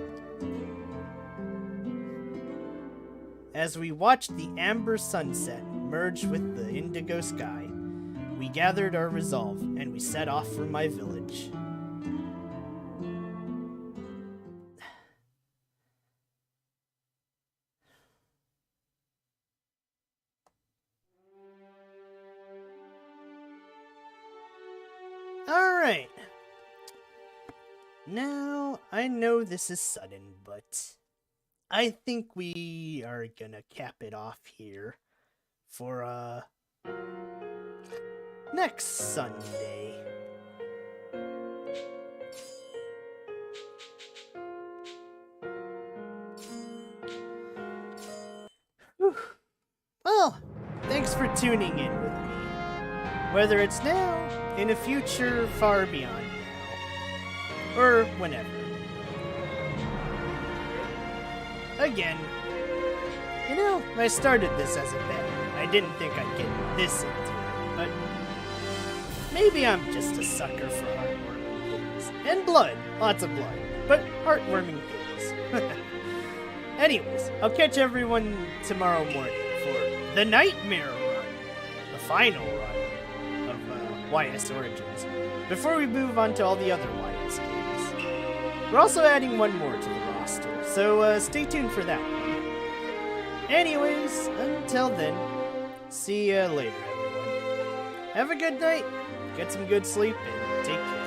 As we watched the amber sunset merge with the indigo sky, we gathered our resolve and we set off for my village. Alright. Now, I know this is sudden, but I think we are gonna cap it off here for, next Sunday. Whew. Well, thanks for tuning in with me. Whether it's now, in a future far beyond now, or whenever. Again, you know, I started this as a bet. I didn't think I'd get this into it, but maybe I'm just a sucker for heartwarming things. And blood, lots of blood, but heartwarming things. Anyways, I'll catch everyone tomorrow morning for the Nightmare Run, the final run of YS Origins, before we move on to all the other YS games. We're also adding one more to the roster, so stay tuned for that one. Anyways, until then, see ya later, everyone. Have a good night, get some good sleep, and take care.